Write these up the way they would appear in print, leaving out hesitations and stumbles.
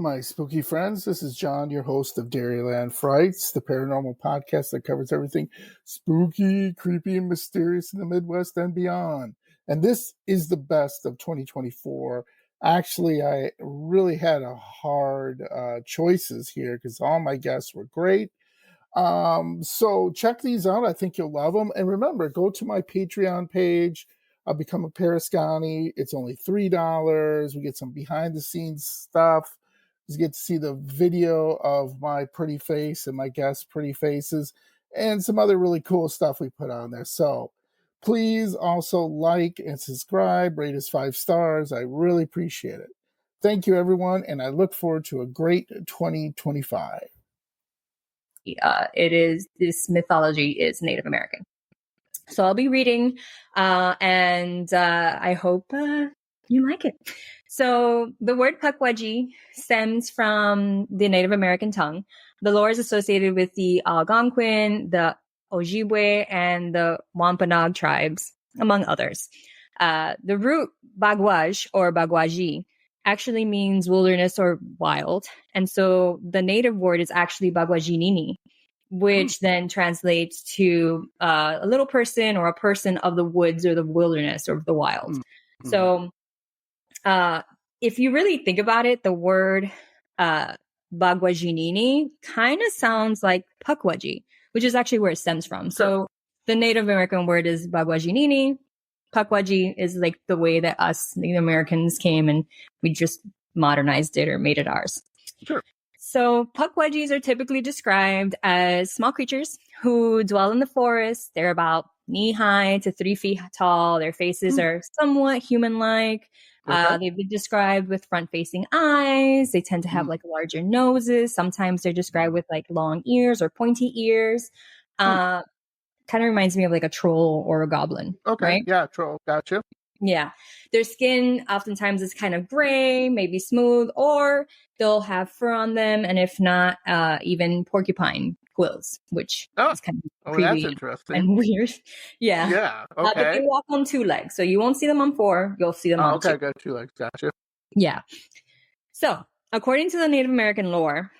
my spooky friends. This is John, your host of Dairyland Frights, the paranormal podcast that covers everything spooky, creepy, and mysterious in the Midwest and beyond. And this is the best of 2024. Actually, I really had a hard choices here because all my guests were great. So check these out. I think you'll love them. And remember, go to my Patreon page. I'll become a Parascani. It's only $3. We get some behind the scenes stuff. You get to see the video of my pretty face and my guests' pretty faces and some other really cool stuff we put on there. So please also like and subscribe, rate us 5 stars. I really appreciate it. Thank you, everyone. And I look forward to a great 2025. This mythology is Native American. So I'll be reading, and I hope you like it. So the word Pawajis stems from the Native American tongue. The lore is associated with the Algonquin, the Ojibwe, and the Wampanoag tribes, among others. The root Bagwaj or Bagwaji actually means wilderness or wild. And so the native word is actually Bagwajinini, which then translates to a little person or a person of the woods or the wilderness or the wild. Mm-hmm. So if you really think about it, the word Bagwajinini kind of sounds like Pawajis, which is actually where it stems from. So the Native American word is Bagwajinini. Pawajis is like the way that us Native Americans came and we just modernized it or made it ours. Sure. So Pawajis are typically described as small creatures who dwell in the forest. They're about knee-high to 3 feet tall. Their faces are somewhat human-like. They've been described with front-facing eyes. They tend to have like larger noses. Sometimes they're described with like long ears or pointy ears. Kind of reminds me of like a troll or a goblin. Okay, right? Yeah, troll. Gotcha. Yeah. Their skin oftentimes is kind of gray, maybe smooth, or they'll have fur on them. And if not, even porcupine quills, which is kind of creepy that's interesting. and weird. Yeah. Yeah. Okay. But they walk on 2 legs. So you won't see them on 4. You'll see them on 2. Okay, got 2 legs. Gotcha. Yeah. So according to the Native American lore,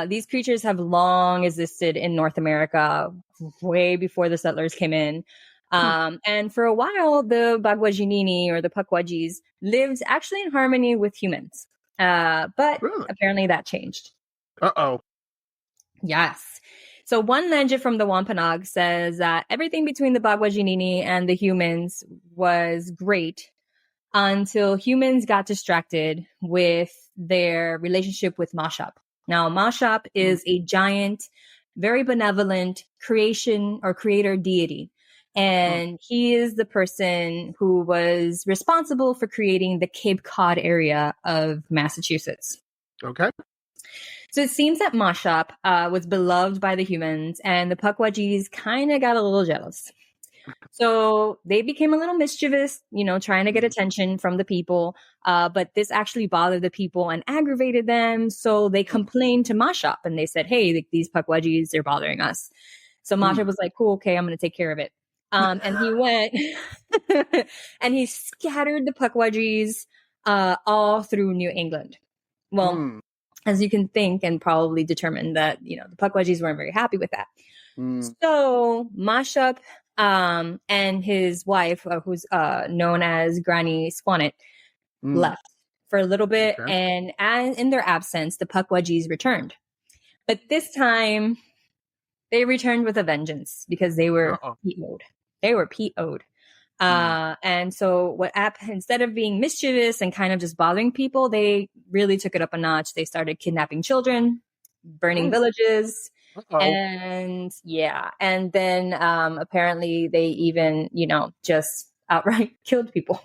these creatures have long existed in North America, way before the settlers came in. And for a while, the Bagwajinini or the Pawajis lived actually in harmony with humans. But apparently that changed. Uh-oh. Yes. So one legend from the Wampanoag says that everything between the Bagwajinini and the humans was great until humans got distracted with their relationship with Mashap. Now, Mashap is a giant, very benevolent creation or creator deity. And he is the person who was responsible for creating the Cape Cod area of Massachusetts. Okay. So it seems that Mashap was beloved by the humans, and the Pawajis kind of got a little jealous. So they became a little mischievous, trying to get attention from the people. But this actually bothered the people and aggravated them. So they complained to Mashap and they said, hey, these Pawajis, they're bothering us. So Mashap was like, cool, okay, I'm going to take care of it. And he went and he scattered the Pawajis all through New England. Well, as you can think and probably determine that, the Pawajis weren't very happy with that. So Mashap and his wife, who's known as Granny Squannet, left for a little bit. Okay. And in their absence, the Pawajis returned. But this time, they returned with a vengeance because they were PO'd. They were PO'd. And so what happened, instead of being mischievous and kind of just bothering people, they really took it up a notch. They started kidnapping children, burning villages. And and then apparently they even, just outright killed people.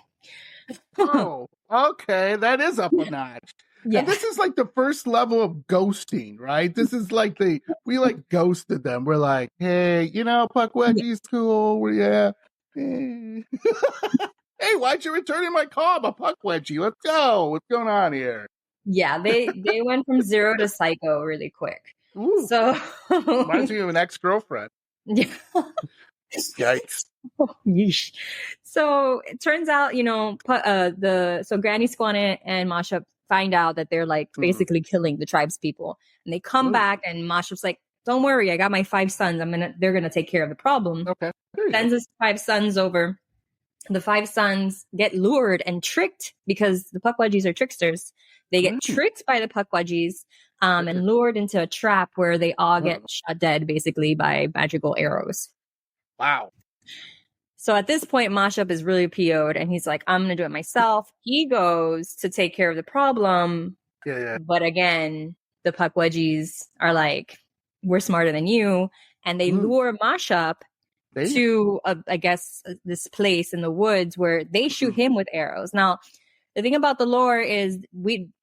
Oh, okay. That is up a notch. Yeah. And this is like the first level of ghosting, right? This is like we ghosted them. We're like, hey, Pawajis cool. Yeah. Hey, why'd you return my call? I'm a Pawajis. Let's go. What's going on here? Yeah, they went from 0 to psycho really quick. Ooh. So reminds me of an ex-girlfriend. Yeah. Yikes. Yeesh. So it turns out, so Granny Squannet and Mashap find out that they're like basically killing the tribes people. And they come back, and Mashup's like, don't worry, I got my 5 sons. They're gonna take care of the problem. Okay. Sends his 5 sons over. The 5 sons get lured and tricked because the Pawajis are tricksters. They get tricked by the Pawajis and lured into a trap where they all get shot dead basically by magical arrows. Wow. So at this point, Mashup is really PO'd, and he's like, I'm going to do it myself. He goes to take care of the problem. Yeah. But again, the Pawajis are like, we're smarter than you. And they lure Mashup to, I guess, this place in the woods where they shoot him with arrows. Now, the thing about the lore is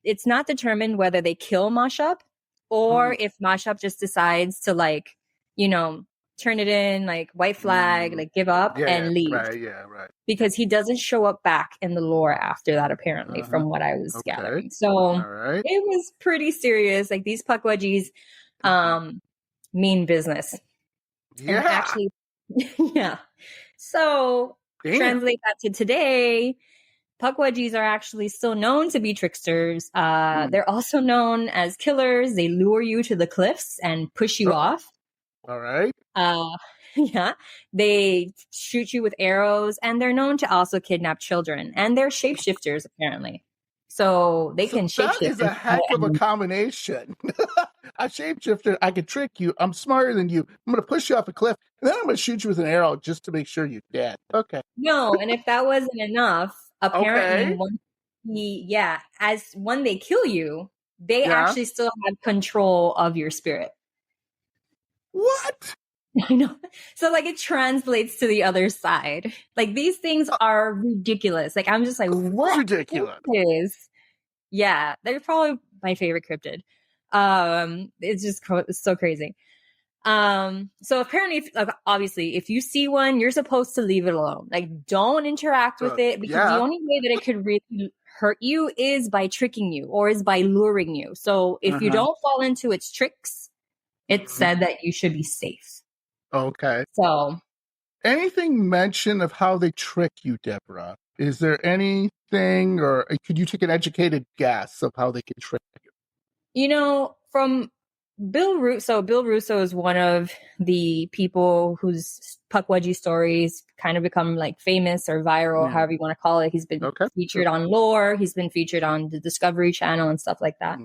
it's not determined whether they kill Mashup or if Mashup just decides to, like, you know, turn it in, like, white flag, like, give up and leave. Right. Because he doesn't show up back in the lore after that, apparently, from what I was gathering. So it was pretty serious. Like, these Pawajis mean business. Yeah. And actually, yeah. So translate that to today. Pawajis are actually still known to be tricksters. They're also known as killers. They lure you to the cliffs and push you off. All right. Yeah. They shoot you with arrows, and they're known to also kidnap children. And they're shapeshifters, apparently. So they can shapeshift. That is a heck of a combination. A shapeshifter, I can trick you. I'm smarter than you. I'm going to push you off a cliff, and then I'm going to shoot you with an arrow just to make sure you're dead. Okay. No, and if that wasn't enough, apparently, when they kill you, they actually still have control of your spirit. What? I know. So, like, it translates to the other side. Like, these things are ridiculous. Like, I'm just like, what? Ridiculous. Yeah, they're probably my favorite cryptid. It's just it's so crazy. So apparently, obviously, if you see one, you're supposed to leave it alone. Like, don't interact with it, because the only way that it could really hurt you is by tricking you or is by luring you. So if you don't fall into its tricks, it's said that you should be safe. Okay. So, anything mention of how they trick you, Deborah? Is there anything, or could you take an educated guess of how they can trick you? You know, from Bill Russo is one of the people whose Pawajji stories kind of become like famous or viral, however you want to call it. He's been featured on Lore. He's been featured on the Discovery Channel and stuff like that.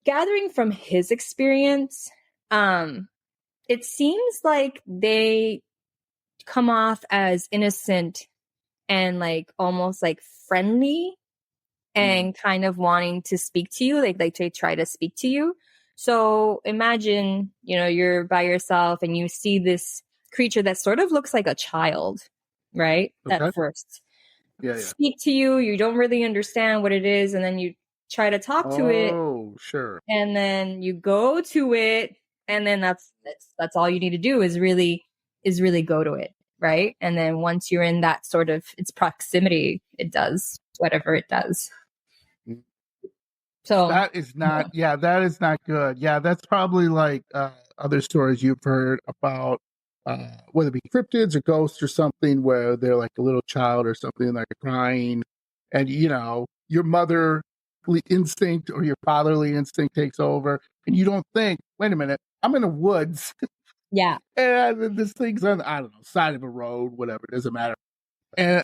Gathering from his experience, it seems like they come off as innocent and like almost like friendly and kind of wanting to speak to you, like to try to speak to you. So imagine, you know, you're by yourself and you see this creature that sort of looks like a child, right? At first. Speak to you, you don't really understand what it is, and then you try to talk to it. Oh, sure. And then you go to it, and then that's all you need to do is really go to it, right? And then once you're in that sort of its proximity, it does whatever it does. So that is not, that is not good. Yeah, that's probably like other stories you've heard about, whether it be cryptids or ghosts or something, where they're like a little child or something, like crying, and you know your motherly instinct or your fatherly instinct takes over, and you don't think, wait a minute, I'm in the woods. And this thing's on, I don't know, side of a road, whatever, it doesn't matter. And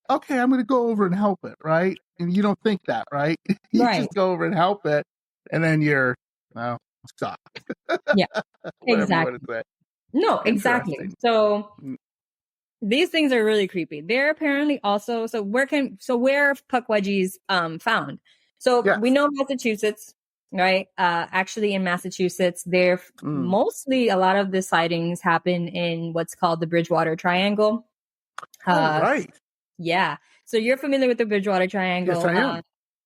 okay, I'm going to go over and help it, right? And you don't think that, right? You just go over and help it, and then you're, well, stop. Exactly. No, exactly. So these things are really creepy. They're apparently also, where are Pawajis found? So we know Massachusetts, right? Actually in Massachusetts, they're mostly, a lot of the sightings happen in what's called the Bridgewater Triangle. Right. Yeah. So you're familiar with the Bridgewater Triangle. Yes, I am.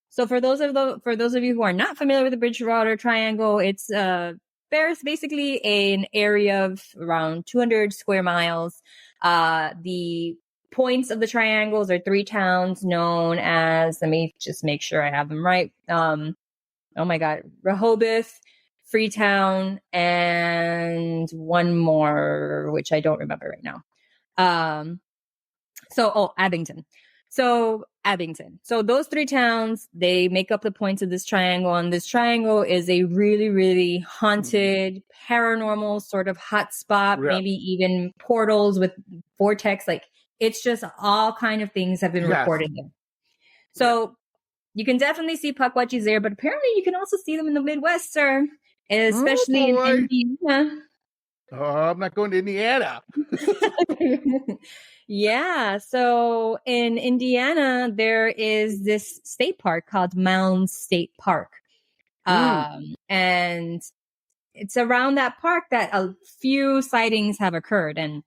So for those of you who are not familiar with the Bridgewater Triangle, it's there's basically an area of around 200 square miles. The points of the triangles are 3 towns known as, let me just make sure I have them right. Oh my God, Rehoboth, Freetown, and one more, which I don't remember right now. Abington. So Abington. So those three towns, they make up the points of this triangle. And this triangle is a really, really haunted, paranormal sort of hotspot, maybe even portals with vortex. Like it's just all kind of things have been reported there. So you can definitely see Pawajis there, but apparently you can also see them in the Midwest, sir, especially in Indiana. Oh, I'm not going to Indiana. Yeah. So in Indiana, there is this state park called Mounds State Park. And it's around that park that a few sightings have occurred. And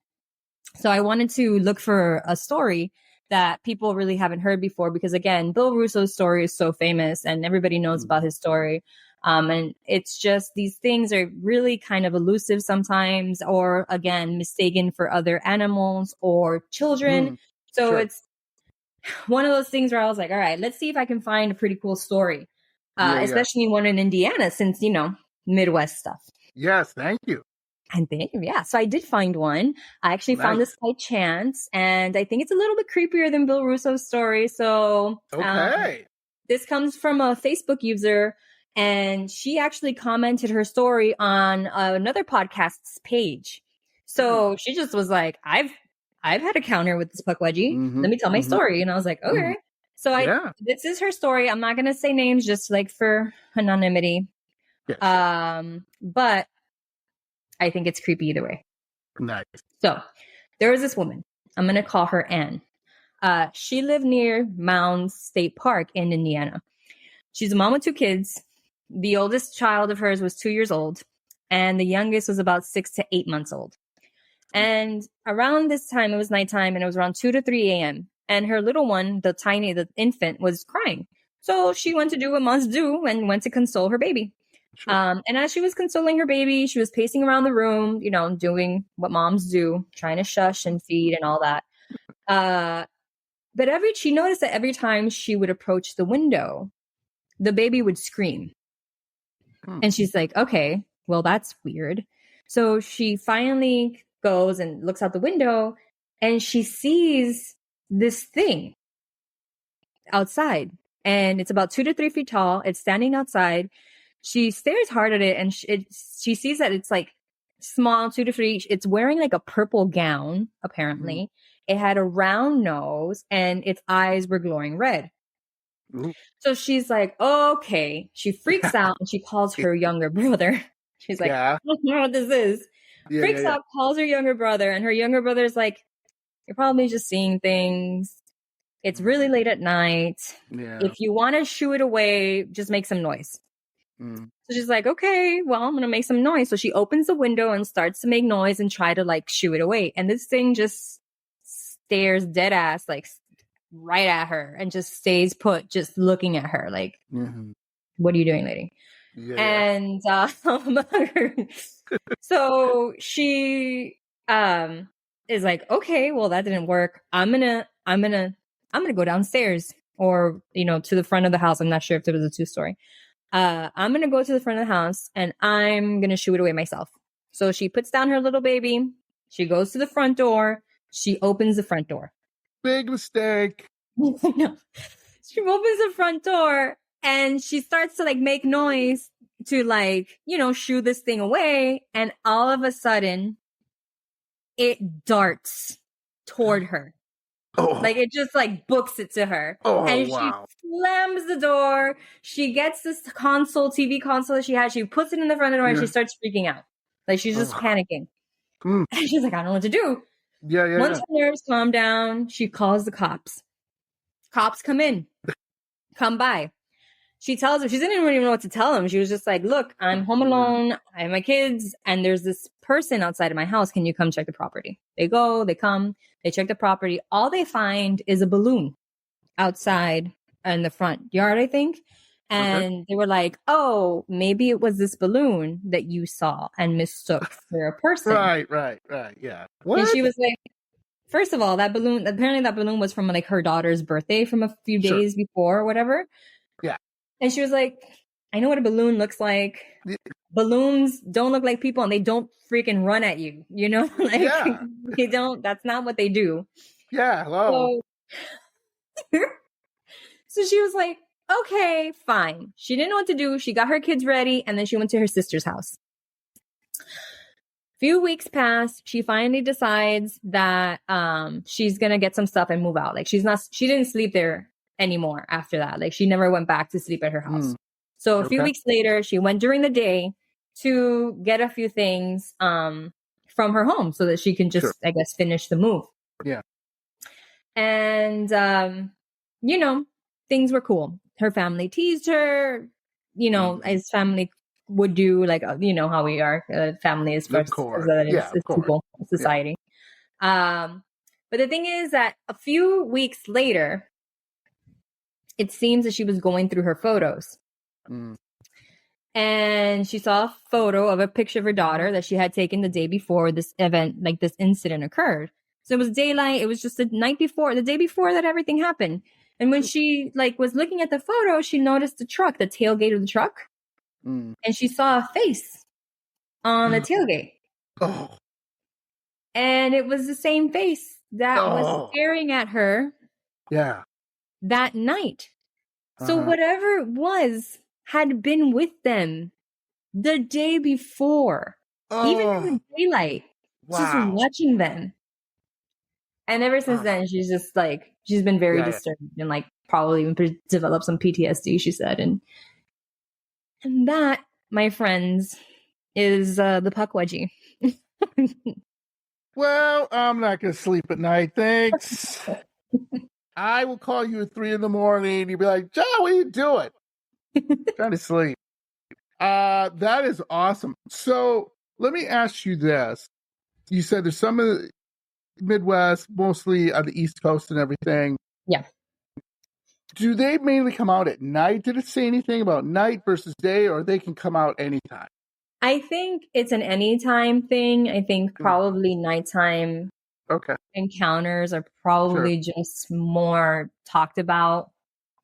so I wanted to look for a story that people really haven't heard before, because again, Bill Russo's story is so famous and everybody knows about his story. And it's just these things are really kind of elusive sometimes, or again, mistaken for other animals or children. So it's one of those things where I was like, all right, let's see if I can find a pretty cool story, especially one in Indiana, since, you know, Midwest stuff. Yes, thank you. And thank you. Yeah. So I did find one. I actually found this by chance, and I think it's a little bit creepier than Bill Russo's story. So this comes from a Facebook user, and she actually commented her story on another podcast's page. So she just was like, I've had a counter with this Pawajis. Let me tell my story. And I was like, okay. So this is her story. I'm not going to say names just like for anonymity. But I think it's creepy either way. Nice. So there was this woman. I'm going to call her Anne. She lived near Mounds State Park in Indiana. She's a mom with 2 kids. The oldest child of hers was 2 years old, and the youngest was about 6 to 8 months old. And around this time, it was nighttime, and it was around 2 to 3 a.m. And her little one, the infant, was crying. So she went to do what moms do and went to console her baby. And as she was consoling her baby, she was pacing around the room, you know, doing what moms do, trying to shush and feed and all that. But she noticed that every time she would approach the window, the baby would scream. And she's like, okay, well, that's weird. So she finally goes and looks out the window, and she sees this thing outside. And it's about 2 to 3 feet tall. It's standing outside. She stares hard at it, and she sees that it's like small, 2 to 3. It's wearing like a purple gown, apparently. It had a round nose, and its eyes were glowing red. So she's like, okay. She freaks out, and she calls her younger brother. She's like, I don't know what this is. Freaks out, calls her younger brother, and her younger brother's like, you're probably just seeing things. It's really late at night. If you want to shoo it away, just make some noise. So she's like, okay, well, I'm going to make some noise. So she opens the window and starts to make noise and try to like shoo it away. And this thing just stares dead ass, like right at her, and just stays put, just looking at her like, what are you doing, lady? And so she is like, okay, well, that didn't work. I'm gonna go downstairs, or, you know, to the front of the house. I'm not sure if there was a 2-story. I'm going to go to the front of the house, and I'm going to shoo it away myself. So she puts down her little baby. She goes to the front door. She opens the front door. Big mistake. No. She opens the front door, and she starts to like make noise to like, you know, shoo this thing away. And all of a sudden it darts toward her. Like it just like books it to her. And she slams the door. She gets this TV console that she had. She puts it in the front of the door, and she starts freaking out. Like she's just panicking. And she's like, I don't know what to do. Once her nerves calm down, she calls the cops. Cops come by. She tells them, she didn't even know what to tell them. She was just like, look, I'm home alone. I have my kids, and there's this person outside of my house. Can you come check the property? They go, they come, they check the property. All they find is a balloon outside in the front yard, I think. And they were like, oh, maybe it was this balloon that you saw and mistook for a person. Right. Yeah. What? And she was like, first of all, apparently that balloon was from like her daughter's birthday from a few days before or whatever. Yeah. And she was like, I know what a balloon looks like. Balloons don't look like people, and they don't freaking run at you, you know? Like they don't, that's not what they do. Yeah, hello. So she was like, okay, fine. She didn't know what to do. She got her kids ready, and then she went to her sister's house. Few weeks passed. She finally decides that she's gonna get some stuff and move out. Like she didn't sleep there anymore after that. Like she never went back to sleep at her house. So a few weeks later, she went during the day to get a few things from her home so that she can just, I guess, finish the move. Yeah. And things were cool. Her family teased her, as family would do, like, how we are. Family is first. It's people, society. Yeah. But the thing is that a few weeks later, it seems that she was going through her photos. And she saw a photo of a picture of her daughter that she had taken the day before this event, like this incident occurred. So it was daylight. It was just the day before that everything happened. And when she was looking at the photo, she noticed the tailgate of the truck. And she saw a face on the tailgate. Oh. And it was the same face that was staring at her that night. So whatever it was had been with them the day before, even in the daylight, just watching them. And ever since then, she's just she's been very disturbed and probably even developed some PTSD, she said. And that, my friends, is the Pawajis. Well, I'm not going to sleep at night. Thanks. I will call you at 3 a.m. You'll be like, John, what are you doing? Trying to sleep. That is awesome. So let me ask you this. You said there's some of the Midwest, mostly on the East Coast and everything. Yeah. Do they mainly come out at night? Did it say anything about night versus day, or they can come out anytime? I think it's an anytime thing. I think probably nighttime encounters are probably just more talked about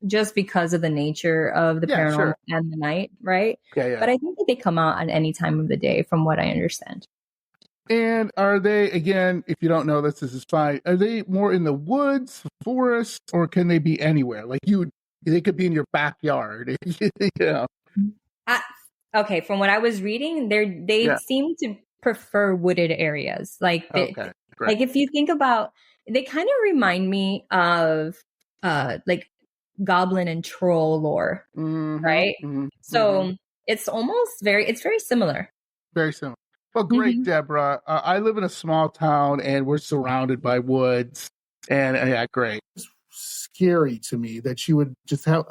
just because of the nature of the paranormal and the night, right? Yeah. But I think that they come out at any time of the day, from what I understand. And are they, again, if you don't know this is fine, are they more in the woods, forest, or can they be anywhere? They could be in your backyard, Okay, from what I was reading, they seem to prefer wooded areas. If you think about, they kind of remind me of goblin and troll lore, right? So it's very similar. Very similar. Well, great, Deborah. I live in a small town and we're surrounded by woods. And great. It's scary to me that you would just have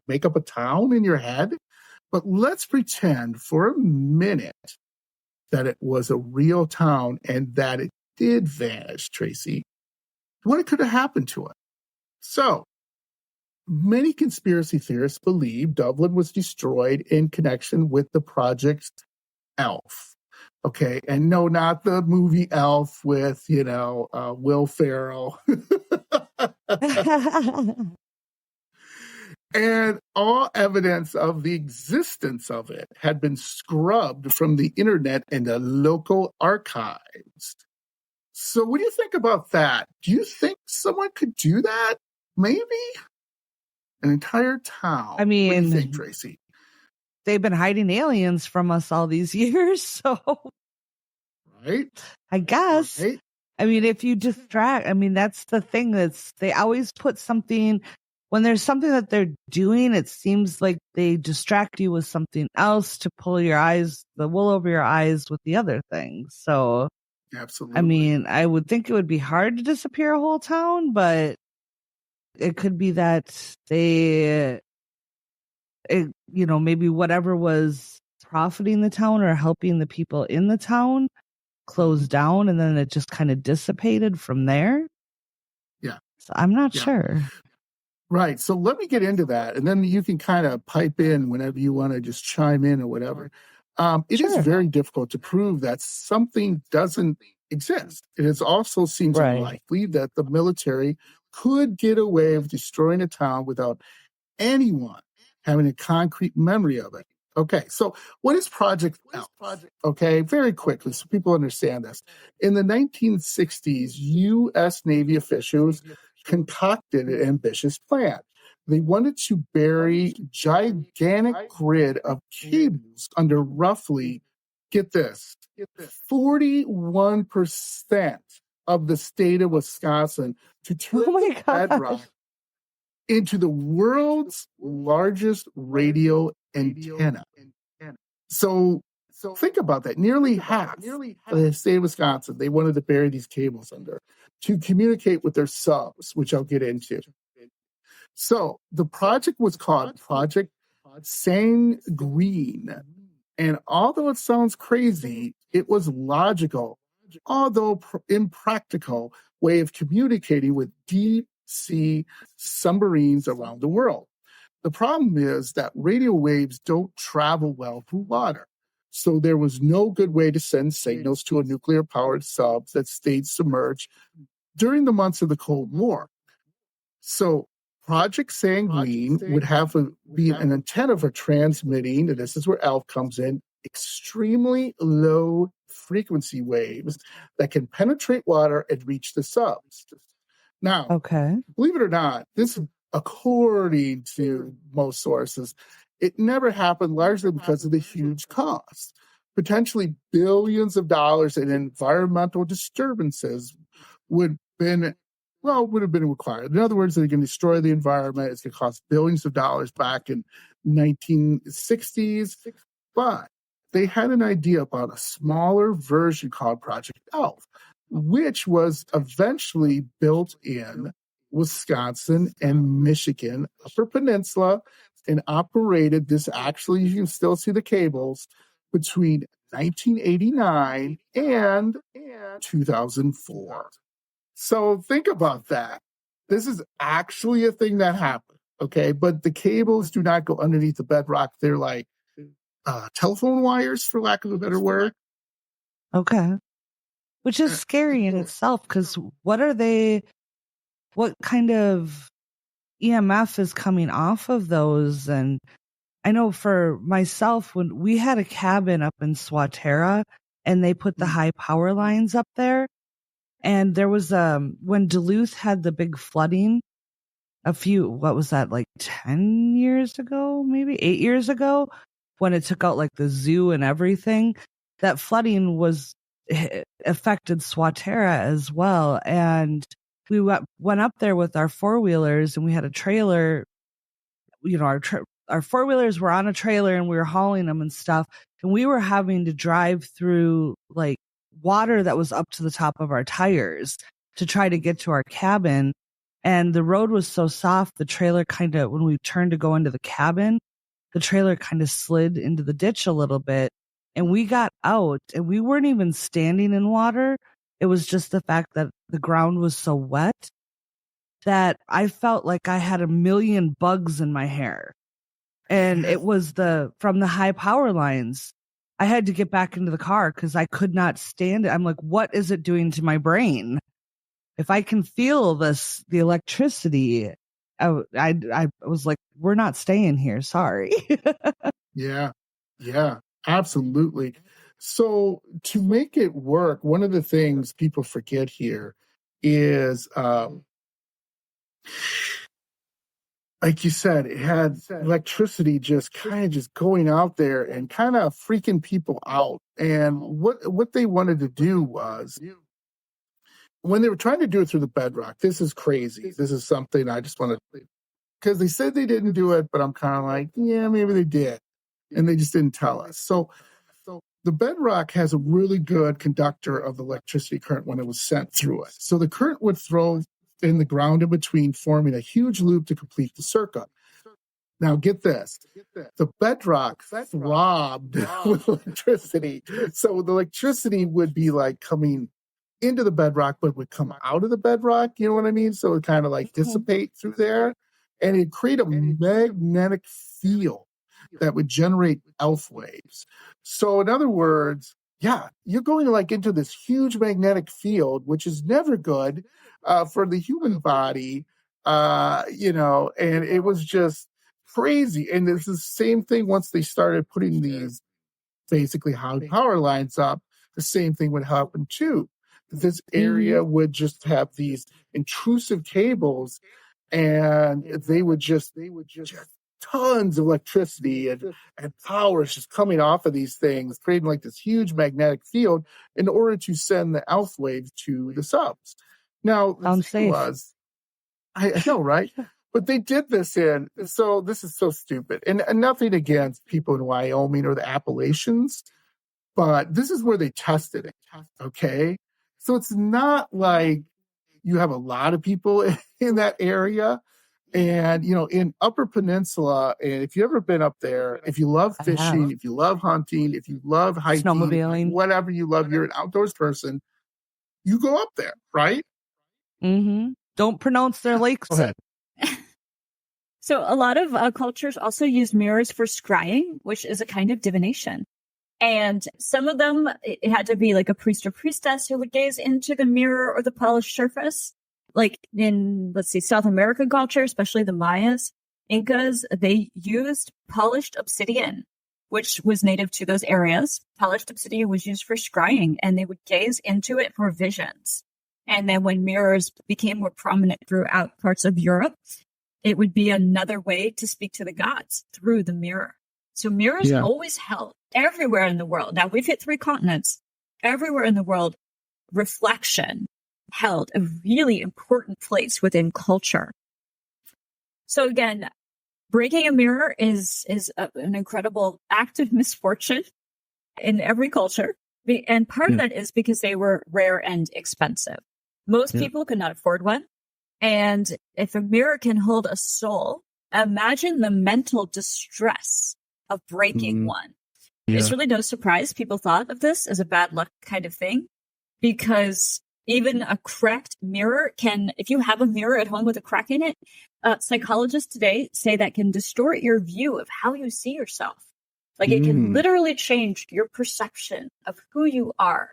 make up a town in your head. But let's pretend for a minute that it was a real town and that it did vanish, Tracy. What could have happened to it? So, many conspiracy theorists believe Dublin was destroyed in connection with the Project Elf. Okay, and no, not the movie Elf with, Will Ferrell. And all evidence of the existence of it had been scrubbed from the internet and the local archives. So what do you think about that? Do you think someone could do that? Maybe? An entire town. I mean, what do you think, Tracy? They've been hiding aliens from us all these years, so... Right? I guess. Right? I mean, if you distract, that's the thing they always put something, when there's something that they're doing, it seems like they distract you with something else to pull the wool over your eyes with the other things. So, absolutely. I would think it would be hard to disappear a whole town, but it could be that maybe whatever was profiting the town or helping the people in the town closed down, and then it just kind of dissipated from there. Yeah. So I'm not sure. Right. So let me get into that, and then you can kind of pipe in whenever you want to just chime in or whatever. It is very difficult to prove that something doesn't exist. It also seems unlikely that the military could get away with destroying a town without anyone having a concrete memory of it. Okay, so what is Project Elf? Okay, very quickly, so people understand this. In the 1960s, U.S. Navy officials concocted an ambitious plan. They wanted to bury gigantic grid of cables under roughly, get this, 41% of the state of Wisconsin to turn the bedrock into the world's largest radio antenna. So think about that. Nearly half of the state of Wisconsin, they wanted to bury these cables under to communicate with their subs, which I'll get into. So the project was called Project Sanguine. And although it sounds crazy, it was logical, although impractical way of communicating with deep sea submarines around the world. The problem is that radio waves don't travel well through water. So there was no good way to send signals to a nuclear-powered sub that stayed submerged during the months of the Cold War. So Project Sanguine would have be an antenna for transmitting, and this is where ELF comes in, extremely low frequency waves that can penetrate water and reach the subs. Now, believe it or not, this, according to most sources, it never happened largely because of the huge cost. Potentially billions of dollars in environmental disturbances would have been required. In other words, they're going to destroy the environment. It's going to cost billions of dollars back in 1960s. But they had an idea about a smaller version called Project ELF, which was eventually built in Wisconsin and Michigan, Upper Peninsula, and operated this. Actually, you can still see the cables between 1989 and 2004. So think about that. This is actually a thing that happened, okay? But the cables do not go underneath the bedrock. They're like telephone wires, for lack of a better word. Okay. Which is scary in itself, because what kind of EMF is coming off of those? And I know for myself, when we had a cabin up in Swatera and they put the high power lines up there, and there was when Duluth had the big flooding what was that, like 10 years ago, maybe 8 years ago, when it took out like the zoo and everything, that flooding affected Swatera as well. And we went up there with our four-wheelers, and we had a trailer, our four-wheelers were on a trailer and we were hauling them and stuff. And we were having to drive through like water that was up to the top of our tires to try to get to our cabin. And the road was so soft, the trailer when we turned to go into the cabin, the trailer kind of slid into the ditch a little bit. And we got out, and we weren't even standing in water. It was just the fact that the ground was so wet that I felt like I had a million bugs in my hair. And it was from the high power lines. I had to get back into the car because I could not stand it. I'm like, what is it doing to my brain? If I can feel the electricity, I was like, we're not staying here. Sorry. Yeah, absolutely. So to make it work, one of the things people forget here is, like you said, it had electricity just going out there and kind of freaking people out. And what they wanted to do was, when they were trying to do it through the bedrock, this is crazy. This is something I just want to, because they said they didn't do it, but I'm kind of like, yeah, maybe they did. And they just didn't tell us. So the bedrock has a really good conductor of the electricity current when it was sent through it. So the current would throw in the ground in between, forming a huge loop to complete the circuit. Now, get this. The bedrock throbbed with electricity. So the electricity would be like coming into the bedrock, but would come out of the bedrock. You know what I mean? So it kind of like dissipate through there, and it'd create a magnetic field that would generate ELF waves. So in other words, yeah, you're going like into this huge magnetic field, which is never good for the human body, and it was just crazy. And it's the same thing once they started putting these basically high power lines up, the same thing would happen too. this area would just have these intrusive cables, and they would just tons of electricity and power is just coming off of these things, creating like this huge magnetic field in order to send the alpha waves to the subs. Now, the thing was, I know, right? But they did this so this is so stupid. And nothing against people in Wyoming or the Appalachians, but this is where they tested it, okay? So it's not like you have a lot of people in that area. And, in Upper Peninsula, and if you've ever been up there, if you love fishing, if you love hunting, if you love hiking, snowmobiling, whatever you love, you're an outdoors person, you go up there, right? Mm-hmm. Don't pronounce their lakes. Go ahead. So a lot of cultures also use mirrors for scrying, which is a kind of divination. And some of them, it had to be like a priest or priestess who would gaze into the mirror or the polished surface. Like in, let's see, South American culture, especially the Mayas, Incas, they used polished obsidian, which was native to those areas. Polished obsidian was used for scrying, and they would gaze into it for visions. And then when mirrors became more prominent throughout parts of Europe, it would be another way to speak to the gods through the mirror. So mirrors always held everywhere in the world. Now, we've hit 3 continents. Everywhere in the world, reflection held a really important place within culture. So again, breaking a mirror is an incredible act of misfortune in every culture. And part of that is because they were rare and expensive. Most people could not afford one. And if a mirror can hold a soul, imagine the mental distress of breaking one. It's really no surprise people thought of this as a bad luck kind of thing, because even a cracked mirror can, if you have a mirror at home with a crack in it, psychologists today say that can distort your view of how you see yourself. Like it can literally change your perception of who you are.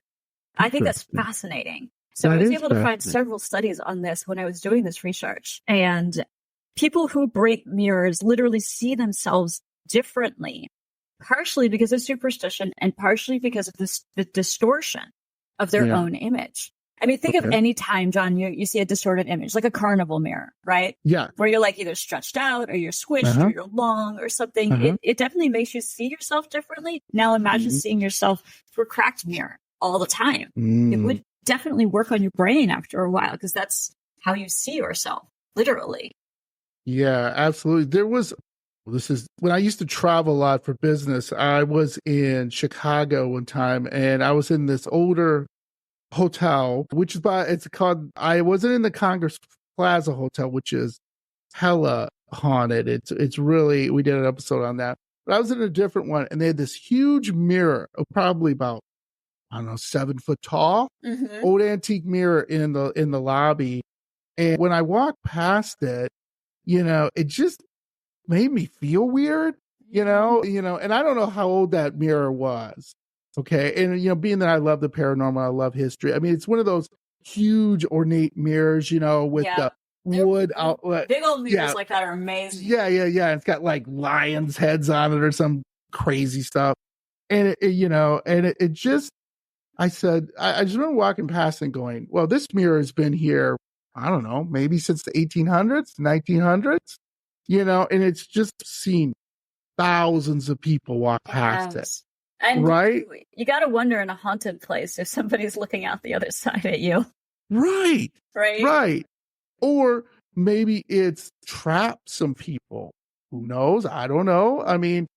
I think that's fascinating. So I was able to find several studies on this when I was doing this research. And people who break mirrors literally see themselves differently, partially because of superstition and partially because of the distortion of their own image. I mean, think of any time, John, you see a distorted image, like a carnival mirror, right? Yeah. Where you're like either stretched out or you're squished or you're long or something. It definitely makes you see yourself differently. Now imagine seeing yourself through a cracked mirror all the time. It would definitely work on your brain after a while, because that's how you see yourself, literally. Yeah, absolutely. This is when I used to travel a lot for business. I was in Chicago one time, and I was in this older hotel, which is I wasn't in the Congress Plaza Hotel, which is hella haunted. It's really, we did an episode on that, but I was in a different one, and they had this huge mirror of probably about, I don't know, 7 foot tall, old antique mirror in the lobby. And when I walked past it, it just made me feel weird, and I don't know how old that mirror was. Okay. And, being that I love the paranormal, I love history. I mean, it's one of those huge ornate mirrors, with the wood outlet. Big old mirrors like that are amazing. Yeah. It's got like lions' heads on it or some crazy stuff. And it just, I said, I just remember walking past and going, well, this mirror has been here, I don't know, maybe since the 1800s, 1900s, and it's just seen thousands of people walk past it. And right? You got to wonder in a haunted place if somebody's looking out the other side at you. Right. Right. Right. Or maybe it's trapped some people. Who knows? I don't know. I mean,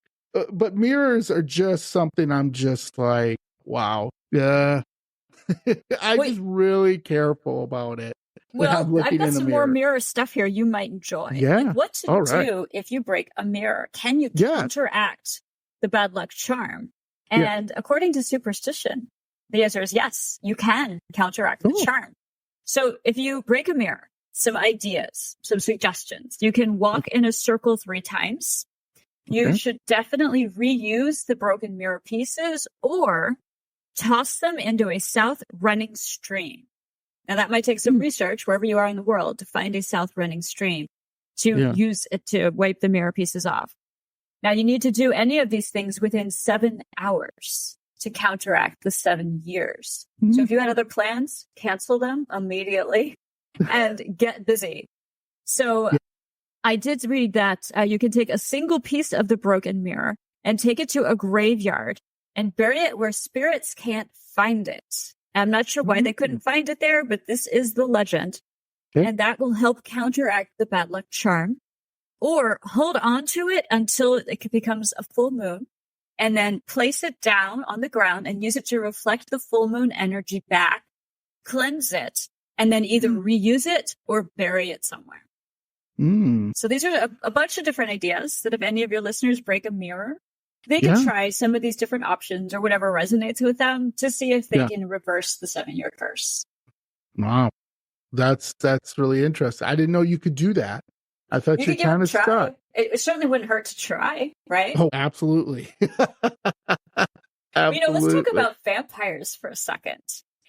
but mirrors are just something I'm just like, wow. Yeah. I'm just really careful about it. Well, I've got some more mirror stuff here you might enjoy. Yeah. Like what to do if you break a mirror? Can you counteract the bad luck charm? And according to superstition, the answer is yes, you can counteract the charm. So if you break a mirror, some ideas, some suggestions, you can walk in a circle 3 times. You should definitely reuse the broken mirror pieces or toss them into a south running stream. Now that might take some research wherever you are in the world to find a south running stream to use it to wipe the mirror pieces off. Now, you need to do any of these things within 7 hours. to counteract the 7 years. So if you had other plans, cancel them immediately and get busy. So I did read that you can take a single piece of the broken mirror and take it to a graveyard and bury it where spirits can't find it. I'm not sure why they couldn't find it there, but this is the legend. Okay. And that will help counteract the bad luck charm. Or hold on to it until it becomes a full moon, and then place it down on the ground and use it to reflect the full moon energy back, cleanse it, and then either reuse it or bury it somewhere. So these are a bunch of different ideas that if any of your listeners break a mirror, they can try some of these different options or whatever resonates with them to see if they can reverse the 7-year curse. Wow. That's really interesting. I didn't know you could do that. I thought you kind of stuck. It certainly wouldn't hurt to try, right? Oh, absolutely. Let's talk about vampires for a second.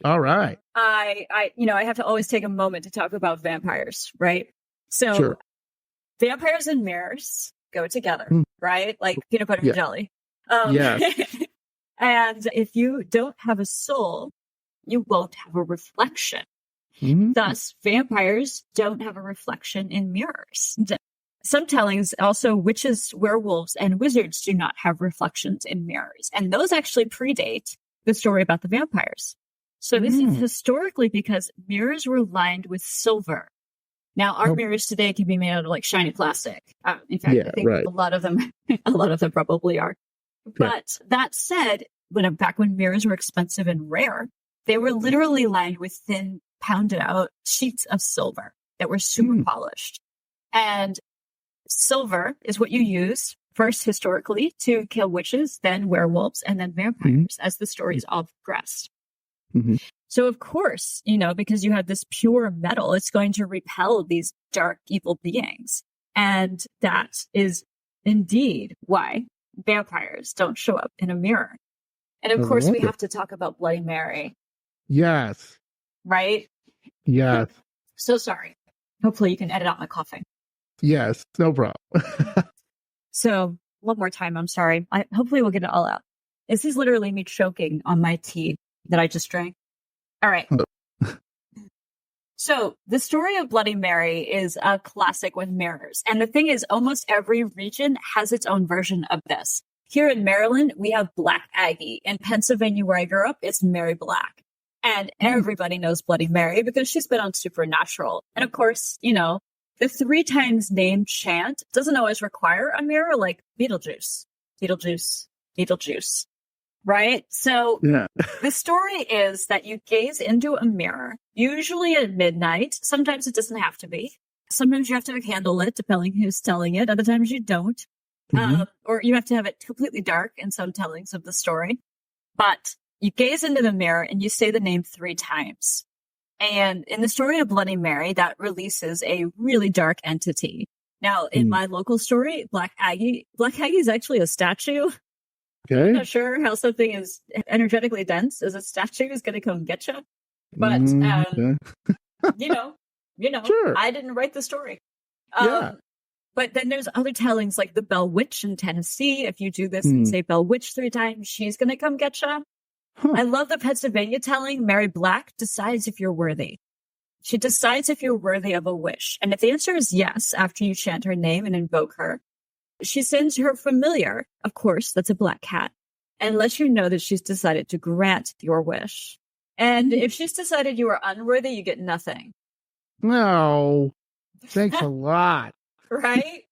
All right. I have to always take a moment to talk about vampires, right? So vampires and mirrors go together, right? Like peanut butter and jelly. Yes. And if you don't have a soul, you won't have a reflection. Thus, vampires don't have a reflection in mirrors. Some tellings also witches, werewolves, and wizards do not have reflections in mirrors. And those actually predate the story about the vampires. So this is historically because mirrors were lined with silver. Now, our mirrors today can be made out of like shiny plastic. In fact, I think a lot of them probably are. But that said, back when mirrors were expensive and rare, they were literally lined with thin, pounded out sheets of silver that were super polished. And silver is what you use first historically to kill witches, then werewolves, and then vampires as the stories all progressed. So of course, because you have this pure metal, it's going to repel these dark, evil beings. And that is indeed why vampires don't show up in a mirror. And of course, we have to talk about Bloody Mary. Yes. Right? Yes. So sorry. Hopefully you can edit out my coughing. Yes, no problem. So one more time, I'm sorry. Hopefully we'll get it all out. This is literally me choking on my tea that I just drank. All right. So the story of Bloody Mary is a classic with mirrors. And the thing is, almost every region has its own version of this. Here in Maryland, we have Black Aggie. In Pennsylvania, where I grew up, it's Mary Black. And everybody knows Bloody Mary because she's been on Supernatural. And of course, the 3 times name chant doesn't always require a mirror, like Beetlejuice, Beetlejuice, Beetlejuice. Right? So the story is that you gaze into a mirror, usually at midnight. Sometimes it doesn't have to be. Sometimes you have to have a candle lit, depending who's telling it. Other times you don't. Or you have to have it completely dark in some tellings of the story. But you gaze into the mirror and you say the name 3 times. And in the story of Bloody Mary, that releases a really dark entity. Now, in my local story, Black Aggie is actually a statue. Okay. I'm not sure how something is energetically dense as a statue is going to come get you. But, Sure. I didn't write the story. Yeah. But then there's other tellings like the Bell Witch in Tennessee. If you do this and say Bell Witch 3 times, she's going to come get you. I love the Pennsylvania telling. Mary Black decides if you're worthy. She decides if you're worthy of a wish. And if the answer is yes, after you chant her name and invoke her, she sends her familiar, of course, that's a black cat, and lets you know that she's decided to grant your wish. And if she's decided you are unworthy, you get nothing. No. Thanks a lot. Right?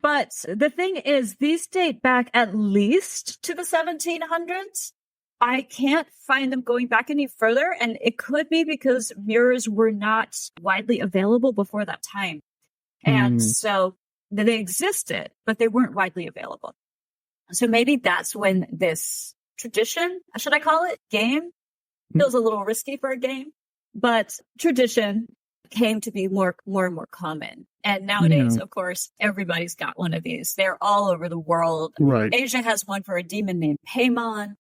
But the thing is, these date back at least to the 1700s. I can't find them going back any further, and it could be because mirrors were not widely available before that time. And so they existed, but they weren't widely available. So maybe that's when this tradition, should I call it game? Feels a little risky for a game, but tradition came to be more and more common. And nowadays, of course, everybody's got one of these. They're all over the world. Right. Asia has one for a demon named Paimon.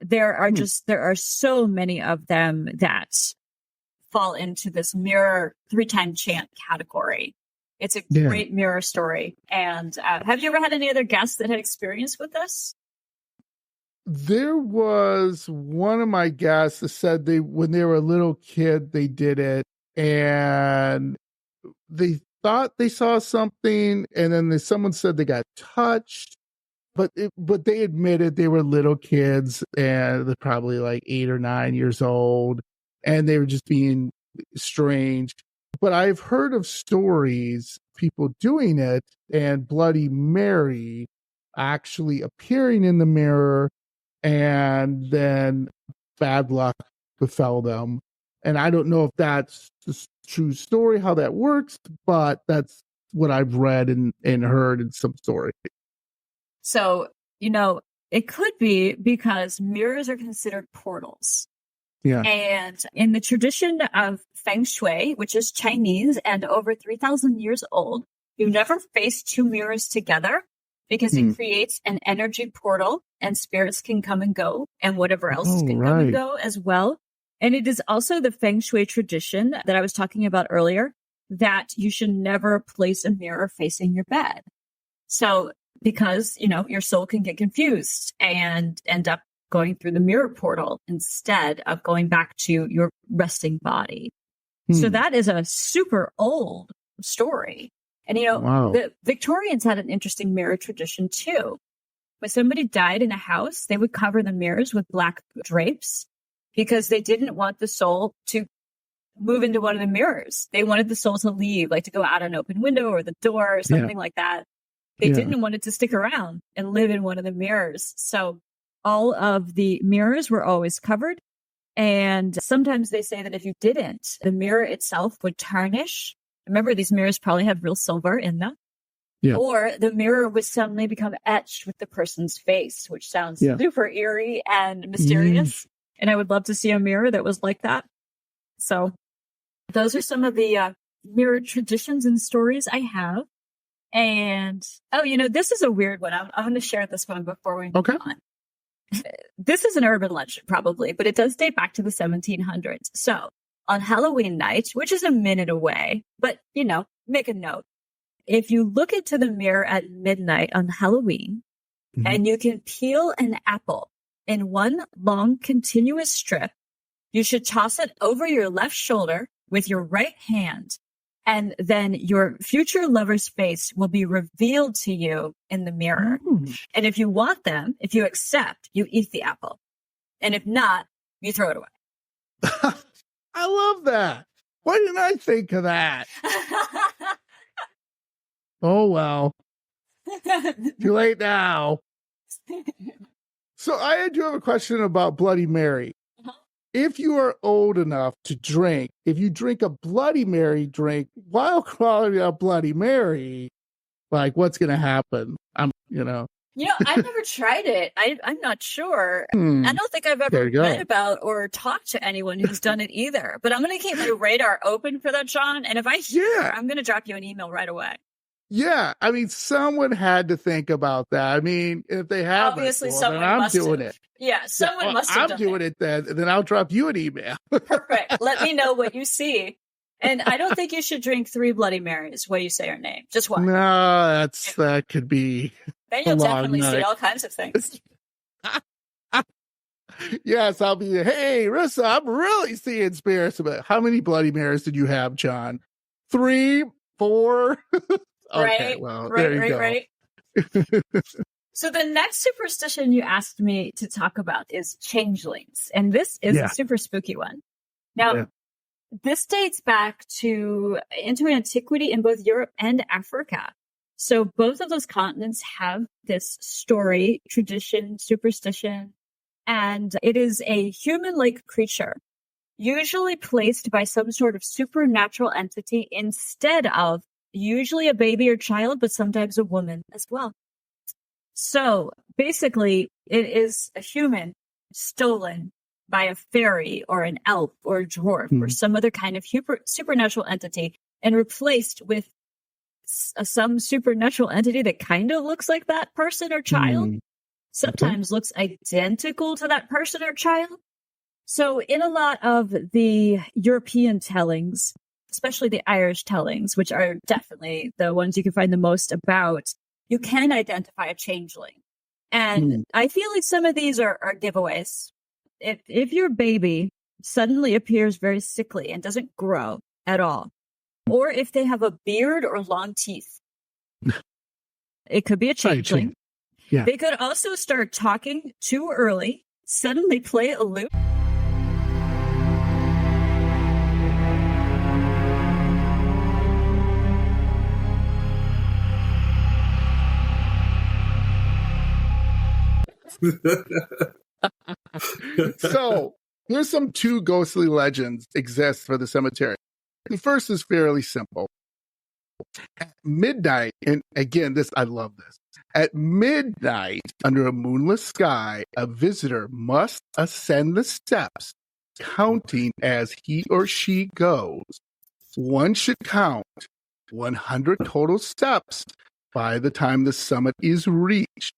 There are so many of them that fall into this mirror 3-time chant category. It's a great mirror story. And have you ever had any other guests that had experience with this? There was one of my guests that said when they were a little kid, they did it and they thought they saw something, and then someone said they got touched, but they admitted they were little kids and they're probably like 8 or 9 years old, and they were just being strange. But I've heard of stories, people doing it, and Bloody Mary actually appearing in the mirror, and then bad luck befell them. And I don't know if that's the true story, how that works, but that's what I've read and heard in some story. So, it could be because mirrors are considered portals. Yeah. And in the tradition of Feng Shui, which is Chinese and over 3,000 years old, you never face two mirrors together because it creates an energy portal and spirits can come and go and whatever else can come and go as well. And it is also the Feng Shui tradition that I was talking about earlier that you should never place a mirror facing your bed. So because, your soul can get confused and end up going through the mirror portal instead of going back to your resting body. So that is a super old story. And, the Victorians had an interesting mirror tradition too. When somebody died in a house, they would cover the mirrors with black drapes because they didn't want the soul to move into one of the mirrors. They wanted the soul to leave, like to go out an open window or the door or something like that. They didn't want it to stick around and live in one of the mirrors. So all of the mirrors were always covered. And sometimes they say that if you didn't, the mirror itself would tarnish. Remember, these mirrors probably have real silver in them. Yeah. Or the mirror would suddenly become etched with the person's face, which sounds super eerie and mysterious. And I would love to see a mirror that was like that. So those are some of the mirror traditions and stories I have. And, this is a weird one. I'm going to share this one before we move on. This is an urban legend, probably, but it does date back to the 1700s. So on Halloween night, which is a minute away, but, make a note. If you look into the mirror at midnight on Halloween and you can peel an apple in one long continuous strip, you should toss it over your left shoulder with your right hand. And then your future lover's face will be revealed to you in the mirror. And if you want them, if you accept, you eat the apple. And if not, you throw it away. I love that. Why didn't I think of that? Oh, well. Too late now. So I do have a question about Bloody Mary. If you are old enough to drink, if you drink a Bloody Mary drink while calling a Bloody Mary, like what's going to happen? I've never tried it. I'm not sure. I don't think I've ever read about or talked to anyone who's done it either. But I'm going to keep my radar open for that, John. And if I hear, I'm going to drop you an email right away. Yeah, someone had to think about that. If they have, obviously, someone must have. Doing it. Yeah, someone must have. I'm doing it then I'll drop you an email. Perfect. Let me know what you see. And I don't think you should drink 3 Bloody Marys. What do you say her name? Just one. No, that could be. Then you'll definitely see all kinds of things. Yes, I'll be. Hey, Rissa, I'm really seeing spirits. But how many Bloody Marys did you have, John? 3, 4. Okay, right. So the next superstition you asked me to talk about is changelings. And this is a super spooky one. Now, this dates back into antiquity in both Europe and Africa. So both of those continents have this story, tradition, superstition, and it is a human-like creature, usually placed by some sort of supernatural entity instead of usually a baby or child, but sometimes a woman as well. So basically, it is a human stolen by a fairy or an elf or a dwarf or some other kind of supernatural entity and replaced with some supernatural entity that kind of looks like that person or child, sometimes looks identical to that person or child. So in a lot of the European tellings, especially the Irish tellings, which are definitely the ones you can find the most about, you can identify a changeling. And I feel like some of these are giveaways. If your baby suddenly appears very sickly and doesn't grow at all, or if they have a beard or long teeth, it could be a changeling. Yeah. They could also start talking too early, suddenly play a lute. So there's some two ghostly legends exist for the cemetery. The first is fairly simple. At midnight, and again, I love this. At midnight, under a moonless sky, a visitor must ascend the steps, counting as he or she goes. One should count 100 total steps by the time the summit is reached.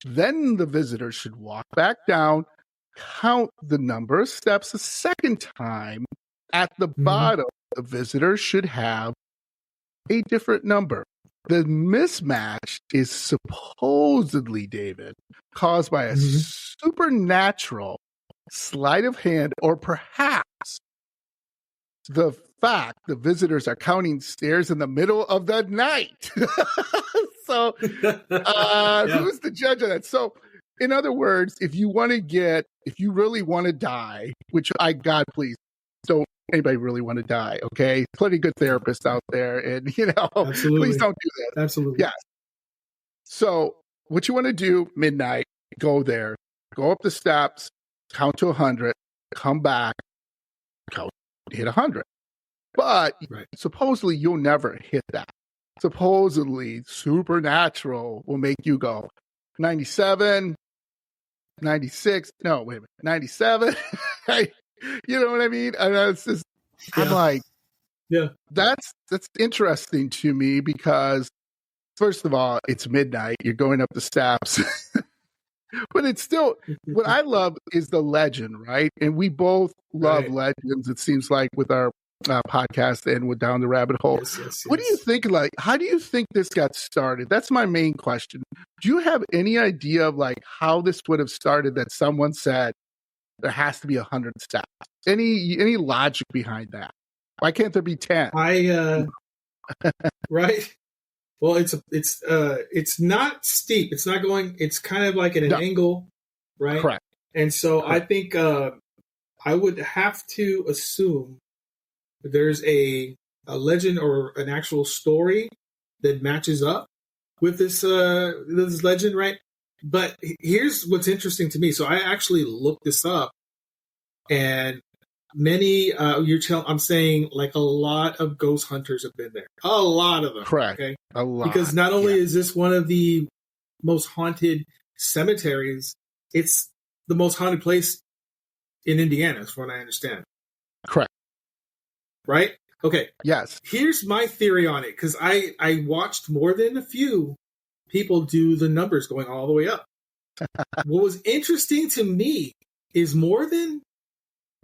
Then the visitor should walk back down, count the number of steps a second time. At the bottom, the visitor should have a different number. The mismatch is supposedly, David, caused by a supernatural sleight of hand, or perhaps the fact the visitors are counting stairs in the middle of the night. So, who's the judge of that? So, in other words, if you really want to die, which God, please don't anybody really want to die. Okay. Plenty of good therapists out there. And, please don't do that. Absolutely. Yes. So what you want to do, midnight, go there, go up the steps, count to 100, come back, hit 100. But supposedly you'll never hit that. Supposedly supernatural will make you go 97, 96. No, wait a minute. 97. You know what I mean? And it's just, I'm like, that's interesting to me because, first of all, it's midnight. You're going up the steps. But it's still, what I love is the legend, right? And we both love legends, it seems like, with our podcast and with Down the Rabbit Hole. What do you think, how do you think this got started? That's my main question. Do you have any idea of how this would have started, that someone said there has to be 100 steps? Any logic behind that? Why can't there be 10? Right. Well, it's not steep. It's not going. It's kind of like at an angle, right? Correct. And so I think I would have to assume there's a legend or an actual story that matches up with this legend, right? But here's what's interesting to me. So I actually looked this up, and I'm saying a lot of ghost hunters have been there. A lot of them. Correct. Okay? A lot. Because not only is this one of the most haunted cemeteries, it's the most haunted place in Indiana, as from what I understand. Correct. Right? Okay. Yes. Here's my theory on it, because I watched more than a few people do the numbers going all the way up. What was interesting to me is more than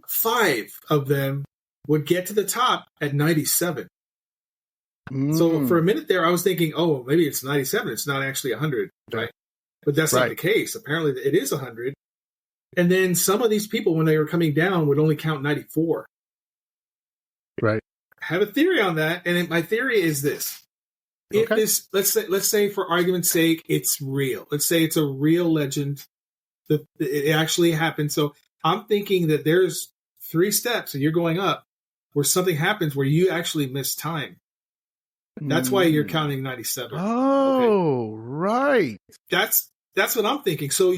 5 of them would get to the top at 97. So for a minute there, I was thinking, oh, maybe it's 97. It's not actually 100, right? But that's not the case. Apparently it is 100. And then some of these people, when they were coming down, would only count 94. Right. I have a theory on that. And my theory is this. If this, let's say for argument's sake, it's real. Let's say it's a real legend. It actually happened. So I'm thinking that there's 3 steps and you're going up where something happens where you actually miss time. That's why you're counting 97. Oh, right. That's what I'm thinking. So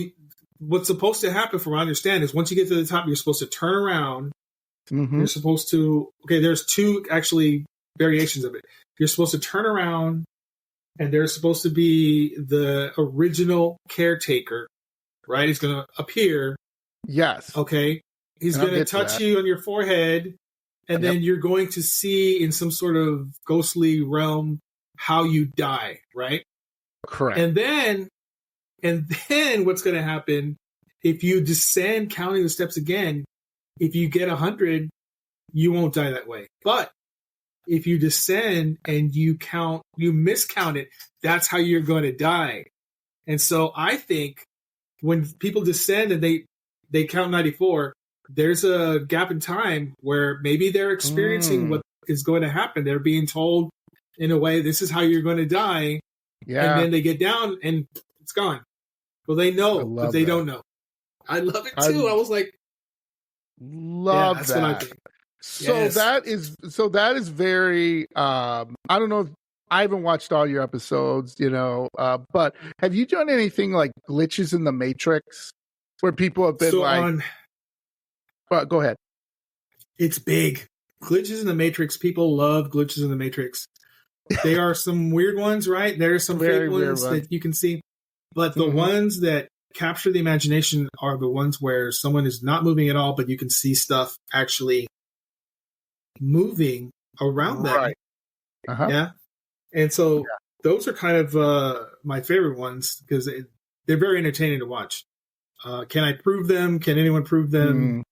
what's supposed to happen, from what I understand, is once you get to the top, you're supposed to turn around. You're supposed to, there's 2 actually variations of it. You're supposed to turn around, and there's supposed to be the original caretaker, right? He's going to appear. Yes. Okay. He's going to touch you on your forehead, and then you're going to see in some sort of ghostly realm how you die, right? Correct. And then what's going to happen if you descend counting the steps again? If you get 100, you won't die that way. But if you descend and you miscount it, that's how you're going to die. And so I think when people descend and they count 94, there's a gap in time where maybe they're experiencing what is going to happen. They're being told in a way, this is how you're going to die. Yeah. And then they get down and it's gone. Well, they know, but they don't know. I love it too. I was like, love that's that. what I think. So Yes. that is very I don't know if I haven't watched all your episodes, but have you done anything like glitches in the Matrix where people have been go ahead. It's big. Glitches in the Matrix. People love glitches in the Matrix. There are some weird ones, right? There are some Very fake ones that you can see. But the ones that capture the imagination are the ones where someone is not moving at all, but you can see stuff actually moving around them. Right. Uh-huh. Yeah. And so those are kind of my favorite ones because they're very entertaining to watch. Can I prove them? Can anyone prove them?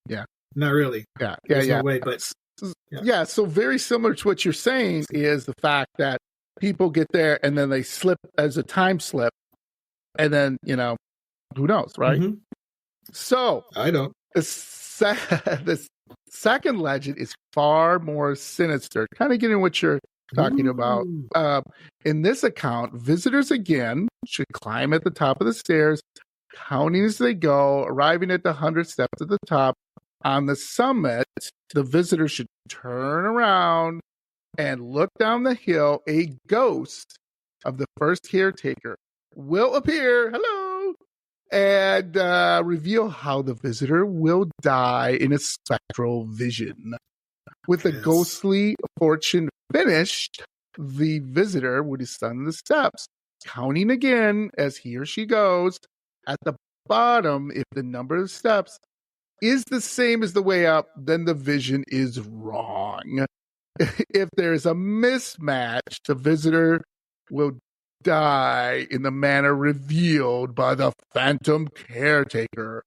Yeah. Not really. Yeah. There's no way, but so very similar to what you're saying is the fact that people get there and then they slip as a time slip, and then who knows, right? Mm-hmm. So I don't. The second legend is far more sinister, kind of getting what you're talking about. In this account, visitors again should climb at the top of the stairs, counting as they go, arriving at the 100 steps at the top. On the summit, the visitor should turn around and look down the hill. A ghost of the first caretaker will appear, hello, and reveal how the visitor will die in a spectral vision. With the ghostly fortune finished, the visitor would descend the steps, counting again as he or she goes. At the bottom, if the number of steps is the same as the way up, then the vision is wrong. If there's a mismatch, the visitor will die in the manner revealed by the phantom caretaker.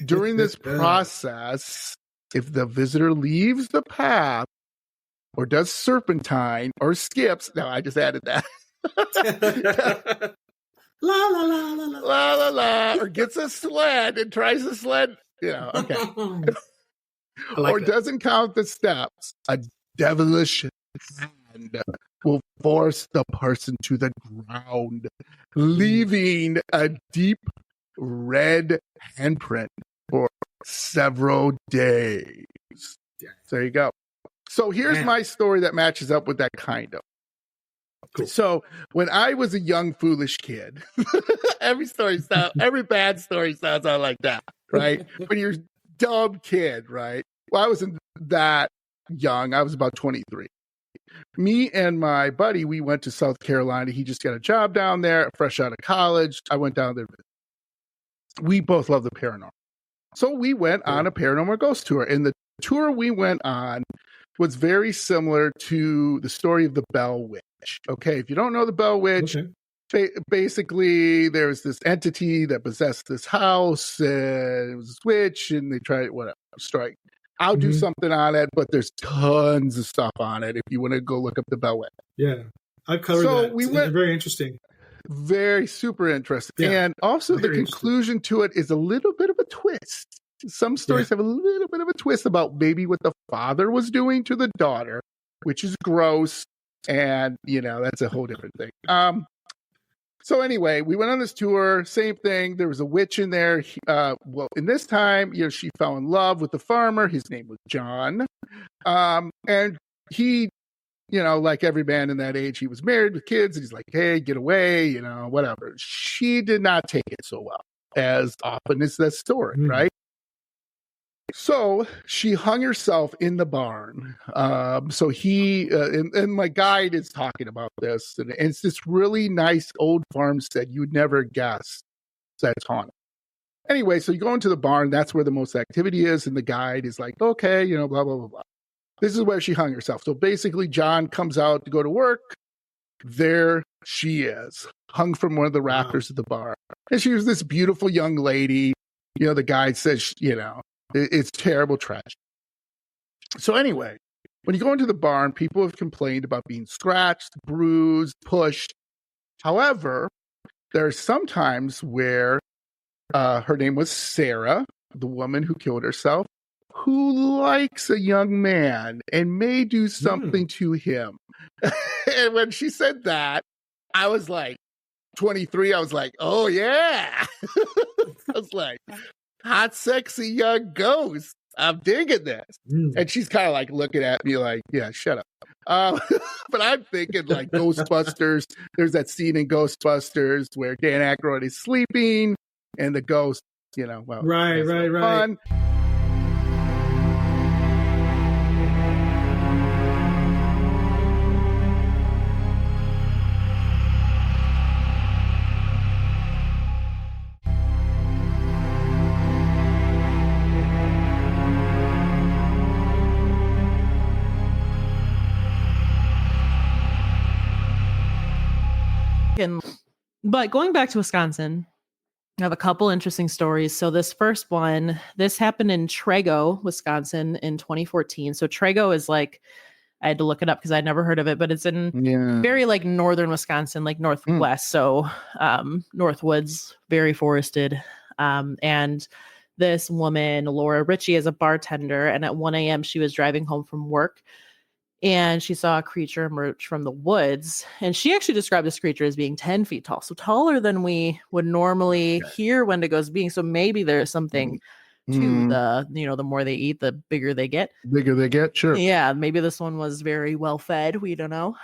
During this process, if the visitor leaves the path or does serpentine or skips, no, I just added that. La la la la la la la la, or gets a sled and tries to sled, okay. Or that. Doesn't count the steps, a devilish hand will force the person to the ground, leaving a deep red handprint for several days. There you go. So here's my story that matches up with that kind of. Cool. So when I was a young, foolish kid, every bad story sounds out like that, right? When you're a dumb kid, right? Well, I wasn't that young. I was about 23. Me and my buddy, we went to South Carolina. He just got a job down there, fresh out of college. I went down there. We both love the paranormal. So we went on a paranormal ghost tour. And the tour we went on was very similar to the story of the Bell Witch. Okay, if you don't know the Bell Witch, basically there's this entity that possessed this house, and it was a witch, and they tried strike. I'll do something on it, but there's tons of stuff on it if you want to go look up the Bell Witch. Yeah, I've covered that. We went very interesting. Very super interesting. Yeah, and also the conclusion to it is a little bit of a twist. Some stories have a little bit of a twist about maybe what the father was doing to the daughter, which is gross. And, that's a whole different thing. So anyway, we went on this tour, same thing. There was a witch in there. In this time, she fell in love with the farmer. His name was John. And he, like every man in that age, he was married with kids. And he's like, hey, get away, whatever. She did not take it so well, as often is that story, right? So she hung herself in the barn. So he and my guide is talking about this, and it's this really nice old farmstead you'd never guess that's haunted. Anyway, so you go into the barn. That's where the most activity is, and the guide is like, okay, blah blah blah blah. This is where she hung herself. So basically, John comes out to go to work. There she is, hung from one of the rafters of the barn, and she was this beautiful young lady. The guide says, it's terrible tragedy. So anyway, when you go into the barn, people have complained about being scratched, bruised, pushed. However, there are some times where Her name was Sarah, the woman who killed herself, who likes a young man and may do something to him. And when she said that, I was like 23. I was like, oh yeah. I was like, hot, sexy young ghost. I'm digging this. And she's kind of like looking at me like, yeah, shut up. But I'm thinking like Ghostbusters. There's that scene in Ghostbusters where Dan Aykroyd is sleeping and the ghost, well, right. Fun. But going back to Wisconsin, I have a couple interesting stories. So this first one, this happened in Trego, Wisconsin in 2014. So Trego is like, I had to look it up because I'd never heard of it, but it's in very like northern Wisconsin, like northwest. So Northwoods, very forested. And this woman, Laura Ritchie, is a bartender. And at 1 a.m., she was driving home from work. And she saw a creature emerge from the woods. And she actually described this creature as being 10 feet tall. So taller than we would normally hear Wendigos being. So maybe there's something to the more they eat, the bigger they get. Bigger they get, sure. Yeah, maybe this one was very well fed. We don't know.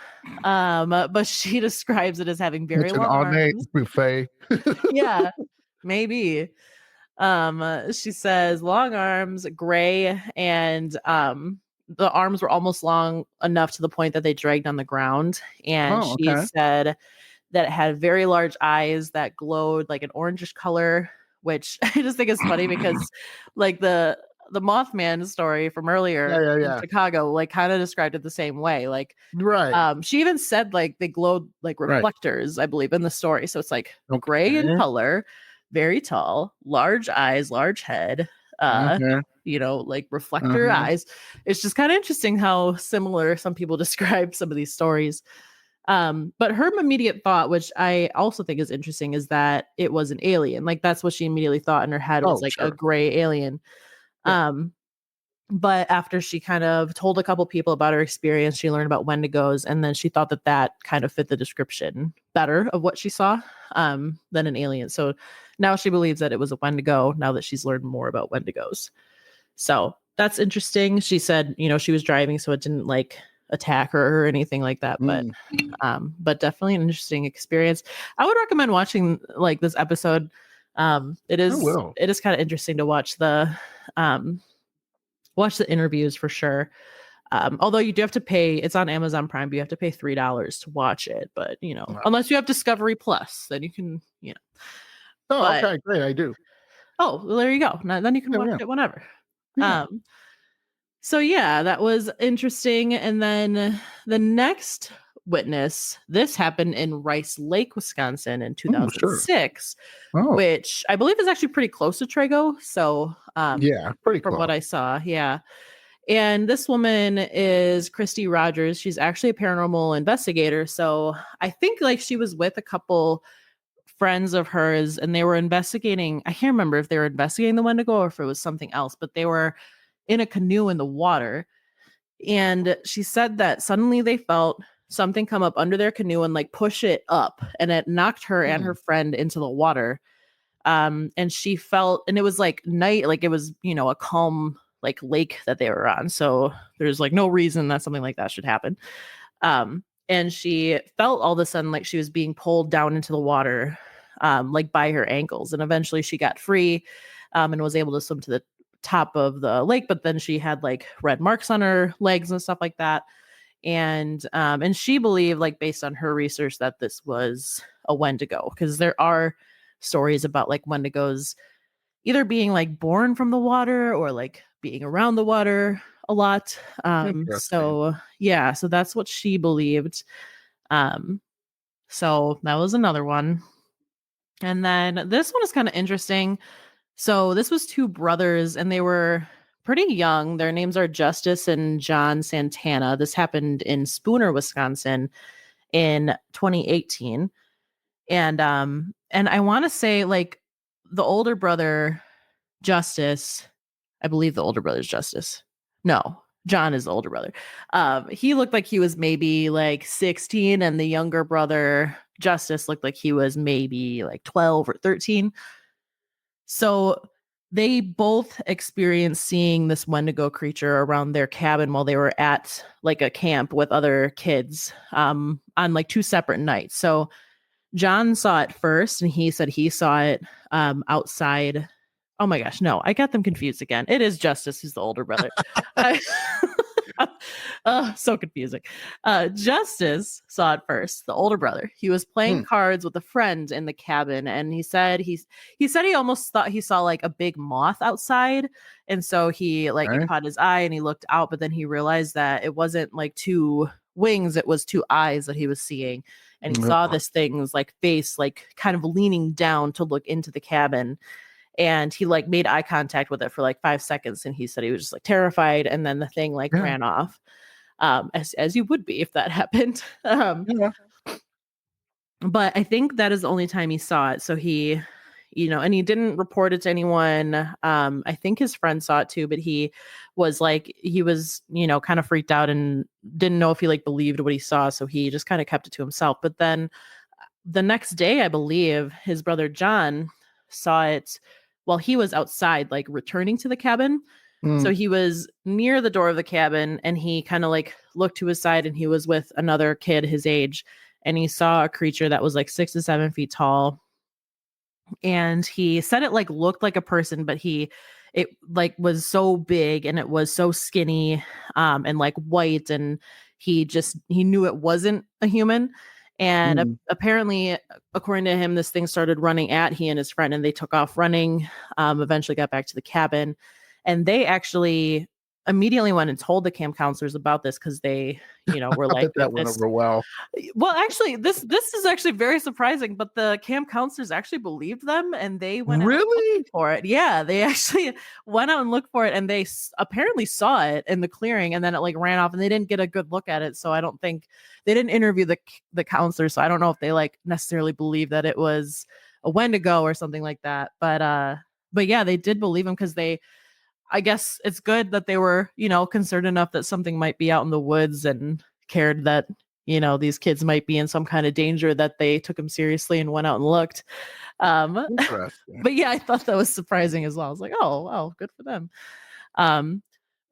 But she describes it as having very long arms. Buffet. Yeah, maybe. She says long arms, gray, and the arms were almost long enough to the point that they dragged on the ground. And she said that it had very large eyes that glowed like an orangish color, which I just think is funny because like the Mothman story from earlier in Chicago, like kind of described it the same way. Like, she even said like they glowed like reflectors, I believe, in the story. So it's like gray in color, very tall, large eyes, large head, like reflector eyes. It's just kind of interesting how similar some people describe some of these stories. But her immediate thought, which I also think is interesting, is that it was an alien. Like that's what she immediately thought in her head was like a gray alien. But after she kind of told a couple people about her experience, she learned about Wendigos, and then she thought that kind of fit the description better of what she saw than an alien. So now she believes that it was a Wendigo now that she's learned more about Wendigos. So that's interesting. She said, she was driving, so it didn't like attack her or anything like that. But definitely an interesting experience. I would recommend watching like this episode. It is kind of interesting to watch the interviews for sure. Although you do have to pay, it's on Amazon Prime, but you have to pay $3 to watch it. But unless you have Discovery Plus, then you can, Okay, great, I do. Oh, well, there you go. Now, then you can watch it whenever. So yeah, that was interesting. And then the next witness, this happened in Rice Lake, Wisconsin in 2006, which I believe is actually pretty close to Trego. So pretty from close. what I saw. Yeah. And this woman is Christy Rogers. She's actually a paranormal investigator. So I think like she was with a couple friends of hers and they were investigating. I can't remember if they were investigating the Wendigo or if it was something else, but they were in a canoe in the water. And she said that suddenly they felt something come up under their canoe and like push it up, and it knocked her and her friend into the water. And she felt, and it was like night, like it was, a calm like lake that they were on. So there's like no reason that something like that should happen. And she felt all of a sudden like she was being pulled down into the water, like by her ankles. And eventually she got free and was able to swim to the top of the lake. But then she had like red marks on her legs and stuff like that. And she believed, like based on her research, that this was a Wendigo, because there are stories about like Wendigos either being like born from the water or like being around the water a lot. So that's what she believed. So that was another one. And then this one is kind of interesting. So this was two brothers and they were pretty young. Their names are Justice and John Santana. This happened in Spooner, Wisconsin in 2018. And I want to say like the older brother, Justice, I believe the older brother's Justice. No, John is the older brother. He looked like he was maybe like 16, and the younger brother, Justice, looked like he was maybe like 12 or 13. So they both experienced seeing this Wendigo creature around their cabin while they were at like a camp with other kids on like 2 separate nights. So John saw it first, and he said he saw it outside. Oh my gosh, no, I got them confused again. It is Justice who's the older brother. So confusing. Justice saw it first, the older brother. He was playing cards with a friend in the cabin, and he said he almost thought he saw like a big moth outside, and so he like it caught his eye and he looked out, but then he realized that it wasn't like 2 wings, it was 2 eyes that he was seeing, and he saw this thing's like face like kind of leaning down to look into the cabin. And he like made eye contact with it for like 5 seconds, and he said he was just like terrified, and then the thing like ran off, as you would be if that happened. But I think that is the only time he saw it. So he, and he didn't report it to anyone. I think his friend saw it too, but he was kind of freaked out and didn't know if he like believed what he saw, so he just kind of kept it to himself. But then the next day, I believe his brother John saw it while he was outside, like returning to the cabin. So he was near the door of the cabin, and he kind of like looked to his side, and he was with another kid his age, and he saw a creature that was like 6 to 7 feet tall. And he said it like looked like a person, but it like was so big, and it was so skinny, and like white, and he knew it wasn't a human. And apparently, according to him, this thing started running at he and his friend, and they took off running, eventually got back to the cabin. And they actually immediately went and told the camp counselors about this, because they, were like, that went over well. Well, actually, this is actually very surprising, but the camp counselors actually believed them, and they went out looking for it. Yeah, they actually went out and looked for it, and they apparently saw it in the clearing, and then it like ran off, and they didn't get a good look at it. So I don't think they didn't interview the counselors. So I don't know if they like necessarily believe that it was a Wendigo or something like that. But yeah, they did believe him, because I guess it's good that they were, concerned enough that something might be out in the woods, and cared that, these kids might be in some kind of danger, that they took them seriously and went out and looked. But yeah, I thought that was surprising as well. I was like, oh, good for them.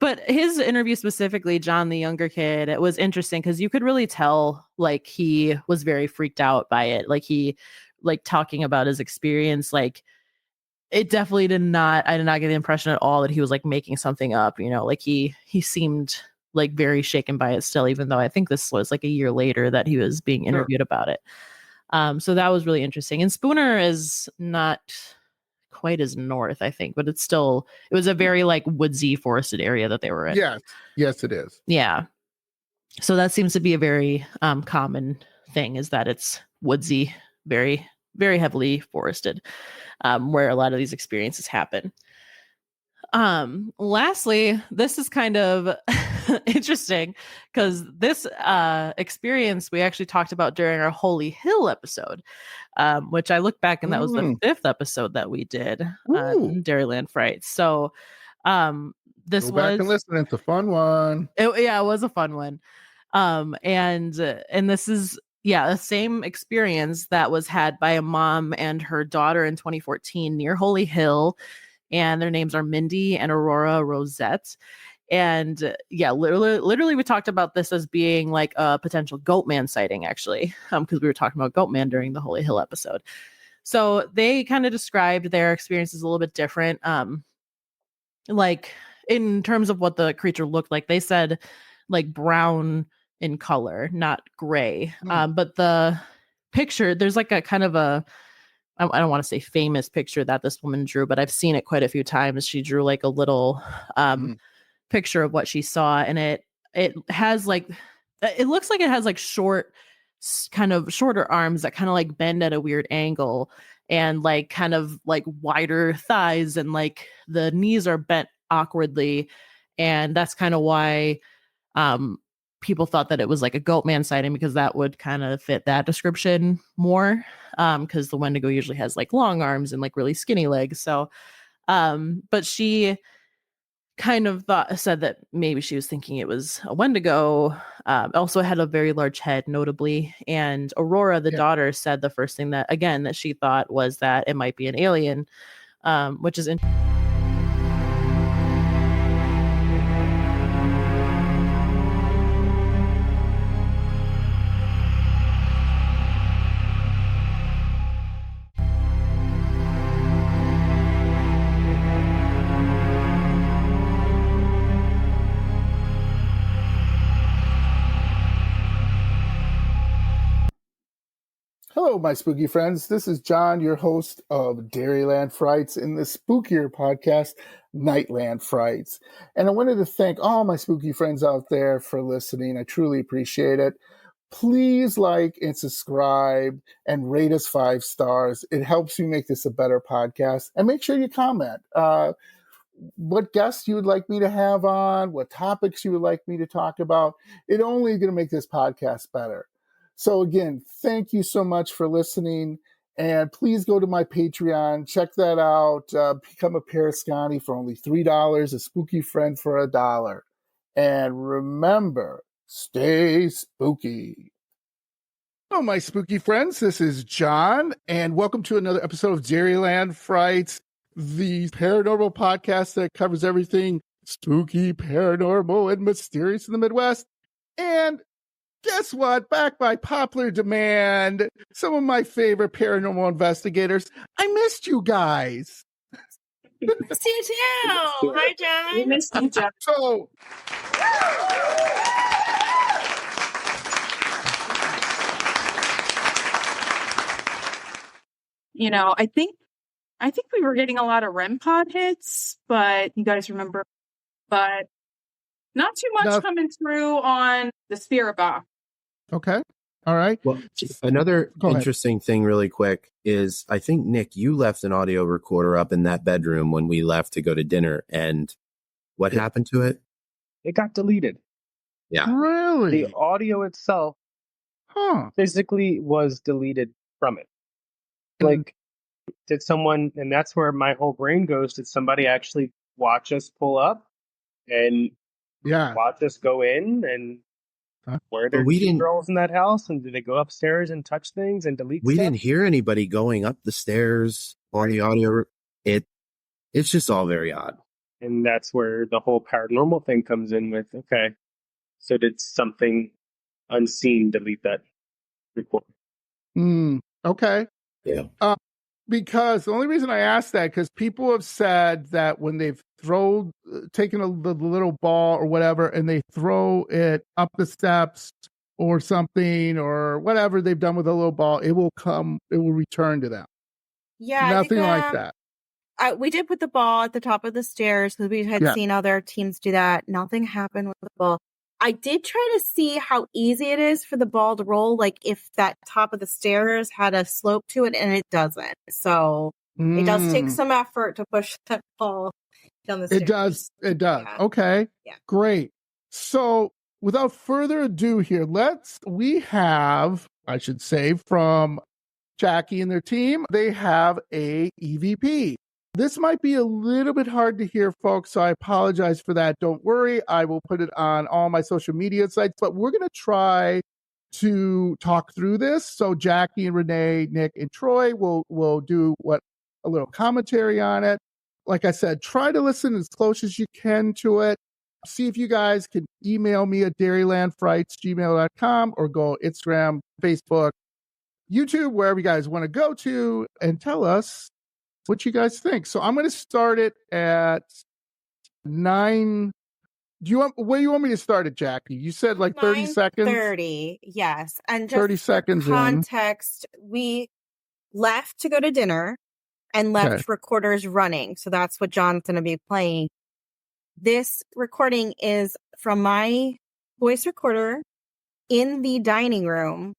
But his interview specifically, John, the younger kid, it was interesting, because you could really tell like he was very freaked out by it. Like he like talking about his experience, like it definitely I did not get the impression at all that he was like making something up, like he seemed like very shaken by it still, even though I think this was like a year later that he was being interviewed about it. So that was really interesting. And Spooner is not quite as north, I think, but it was a very like woodsy forested area that they were in. Yes, it is. Yeah. So that seems to be a very common thing, is that it's woodsy, very, very heavily forested, where a lot of these experiences happen. Lastly, this is kind of interesting, because this experience we actually talked about during our Holy Hill episode, which I looked back, and that was the 5th episode that we did on Dairyland Frights. So this Go back and listen. It's a fun one. It was a fun one. And this is the same experience that was had by a mom and her daughter in 2014 near Holy Hill. And their names are Mindy and Aurora Rosette. And literally we talked about this as being like a potential Goatman sighting, actually, because we were talking about Goatman during the Holy Hill episode. So they kind of described their experiences a little bit different. Like in terms of what the creature looked like, they said like brown in color, not gray. But the picture, there's like a kind of I don't want to say famous picture that this woman drew, but I've seen it quite a few times. She drew like a little picture of what she saw, and it has like, it looks like it has like kind of shorter arms that kind of like bend at a weird angle, and like kind of like wider thighs, and like the knees are bent awkwardly. And that's kind of why people thought that it was like a Goatman sighting, because that would kind of fit that description more. because the Wendigo usually has like long arms and like really skinny legs. So, but she kind of said that maybe she was thinking it was a Wendigo. Also had a very large head, notably. And Aurora, the daughter, said the first thing that she thought was that it might be an alien, which is interesting. Hello, my spooky friends. This is John, your host of Dairyland Frights in the spookier podcast, Nightland Frights. And I wanted to thank all my spooky friends out there for listening. I truly appreciate it. Please like and subscribe and rate us 5 stars. It helps me make this a better podcast. And make sure you comment what guests you would like me to have on, what topics you would like me to talk about. It's only going to make this podcast better. So again, thank you so much for listening. And please go to my Patreon. Check that out. Become a Parascani for only $3, a spooky friend for $1. And remember, stay spooky. Hello, my spooky friends. This is John, and welcome to another episode of Dairyland Frights, the paranormal podcast that covers everything spooky, paranormal, and mysterious in the Midwest. And guess what? Back by popular demand, some of my favorite paranormal investigators. I missed you guys. Miss you too. Hi, John. We missed you, John. So, You know, I think we were getting a lot of REM pod hits, but you guys remember, but not too much coming through on the spirit box. okay. All right. Well, another interesting thing really quick is I think, Nick, you left an audio recorder up in that bedroom when we left to go to dinner. And what happened to it? It got deleted. Yeah. Really? The audio itself physically was deleted from it. Like, did someone, and that's where my whole brain goes, did somebody actually watch us pull up and watch us go in? And were there two girls in that house? And did they go upstairs and touch things and delete We stuff? didn't hear anybody going up the stairs or the audio. It's just all very odd. And that's where the whole paranormal thing comes in with, okay, so did something unseen delete that report? Okay. Yeah. Because the only reason I asked that, because people have said that when they've taken the little ball or whatever, and they throw it up the steps or something or whatever they've done with a little ball, it will return to them. Yeah. Nothing like that. We did put the ball at the top of the stairs because we had seen other teams do that. Nothing happened with the ball. I did try to see how easy it is for the ball to roll, like if that top of the stairs had a slope to it, and it doesn't. So it does take some effort to push that ball down the stairs. It does. Yeah. Okay. Yeah. Great. So without further ado here, we have, I should say, from Jackie and their team, they have a EVP. This might be a little bit hard to hear, folks, so I apologize for that. Don't worry. I will put it on all my social media sites, but we're going to try to talk through this. So Jackie and Renee, Nick, and Troy will do a little commentary on it. Like I said, try to listen as close as you can to it. See if you guys can email me at dairylandfrights@gmail.com or go Instagram, Facebook, YouTube, wherever you guys want to go to, and tell us what you guys think. So I'm going to start it at 9. Where do you want me to start it, Jackie? You said like 30 seconds? 30, yes. And just 30 seconds context, we left to go to dinner and left recorders running. So that's what John's going to be playing. This recording is from my voice recorder in the dining room.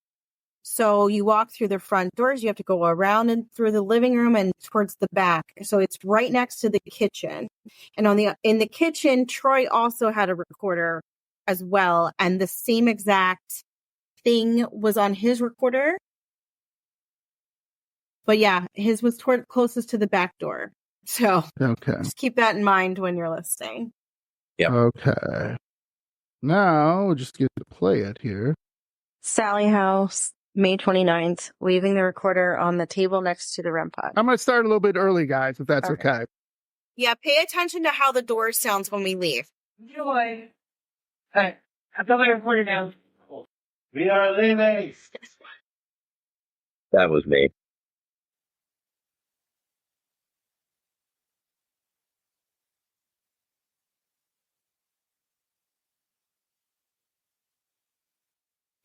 So you walk through the front doors, you have to go around and through the living room and towards the back. So it's right next to the kitchen. And in the kitchen, Troy also had a recorder as well. And the same exact thing was on his recorder. But yeah, his was closest to the back door. So just keep that in mind when you're listening. Yep. Okay. Now we'll just get to play it here. Sally House, May 29th, leaving the recorder on the table next to the REM pod. I'm going to start a little bit early, guys, if that's okay. Yeah, pay attention to how the door sounds when we leave. Joy. Alright, I've got my recorder down. We are leaving. That was me.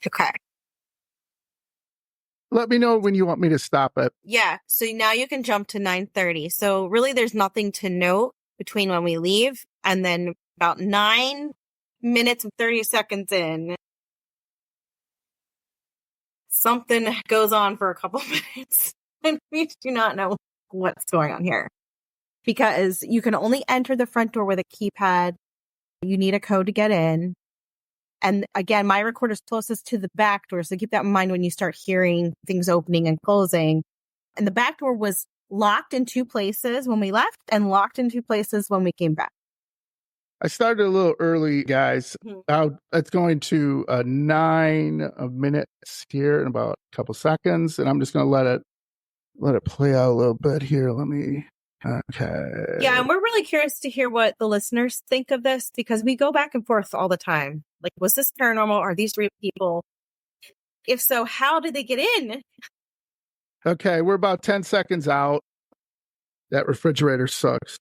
Okay. Let me know when you want me to stop it. Yeah, so now you can jump to 9:30. So really there's nothing to note between when we leave and then about 9 minutes and 30 seconds in, something goes on for a couple minutes and we do not know what's going on here. Because you can only enter the front door with a keypad. You need a code to get in. And again, my recorder is closest to the back door. So keep that in mind when you start hearing things opening and closing. And the back door was locked in 2 places when we left and locked in 2 places when we came back. I started a little early, guys. It's going to 9 minutes here in about a couple seconds. And I'm just going to let it play out a little bit here. Okay. Yeah, and we're really curious to hear what the listeners think of this because we go back and forth all the time. Like, was this paranormal? Are these real people? If so, how did they get in? Okay, we're about 10 seconds out. That refrigerator sucks.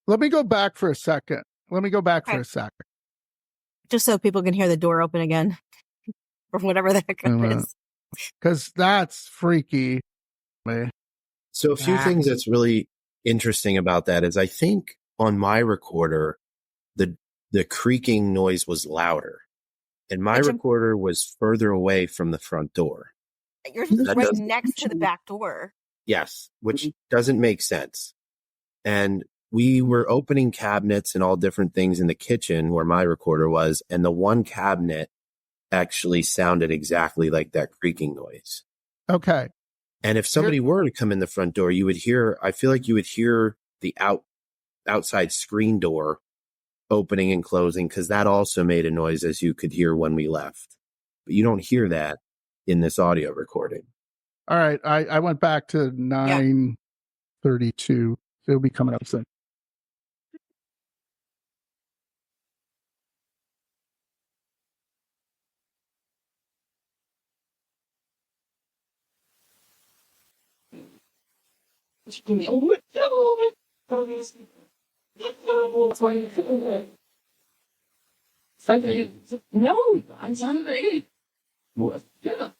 Let me go back for a second. Just so people can hear the door open again. Or whatever the heck it is. Because that's freaky. So a few things that's really interesting about that is I think on my recorder, the creaking noise was louder. And my recorder was further away from the front door. Yours was right next to the back door. Yes, which doesn't make sense. And we were opening cabinets and all different things in the kitchen where my recorder was. And the one cabinet actually sounded exactly like that creaking noise. Okay. And if somebody were to come in the front door, I feel like you would hear the outside screen door opening and closing because that also made a noise as you could hear when we left. But you don't hear that in this audio recording. All right. I went back to 9:32. It'll be coming up soon. No, I'm sorry. What? Yeah.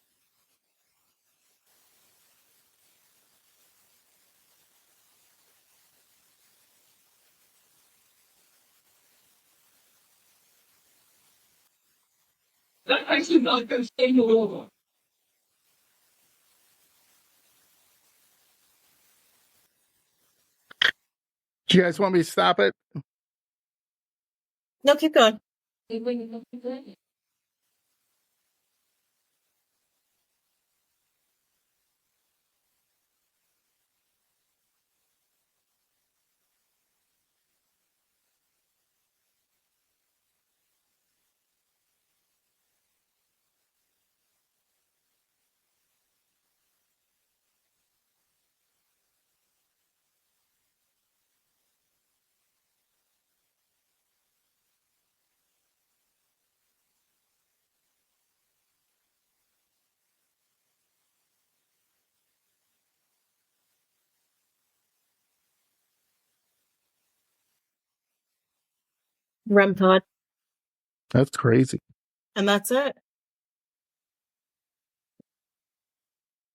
I should not go stay over. Do you guys want me to stop it? No, keep going. REM pod. That's crazy. And that's it.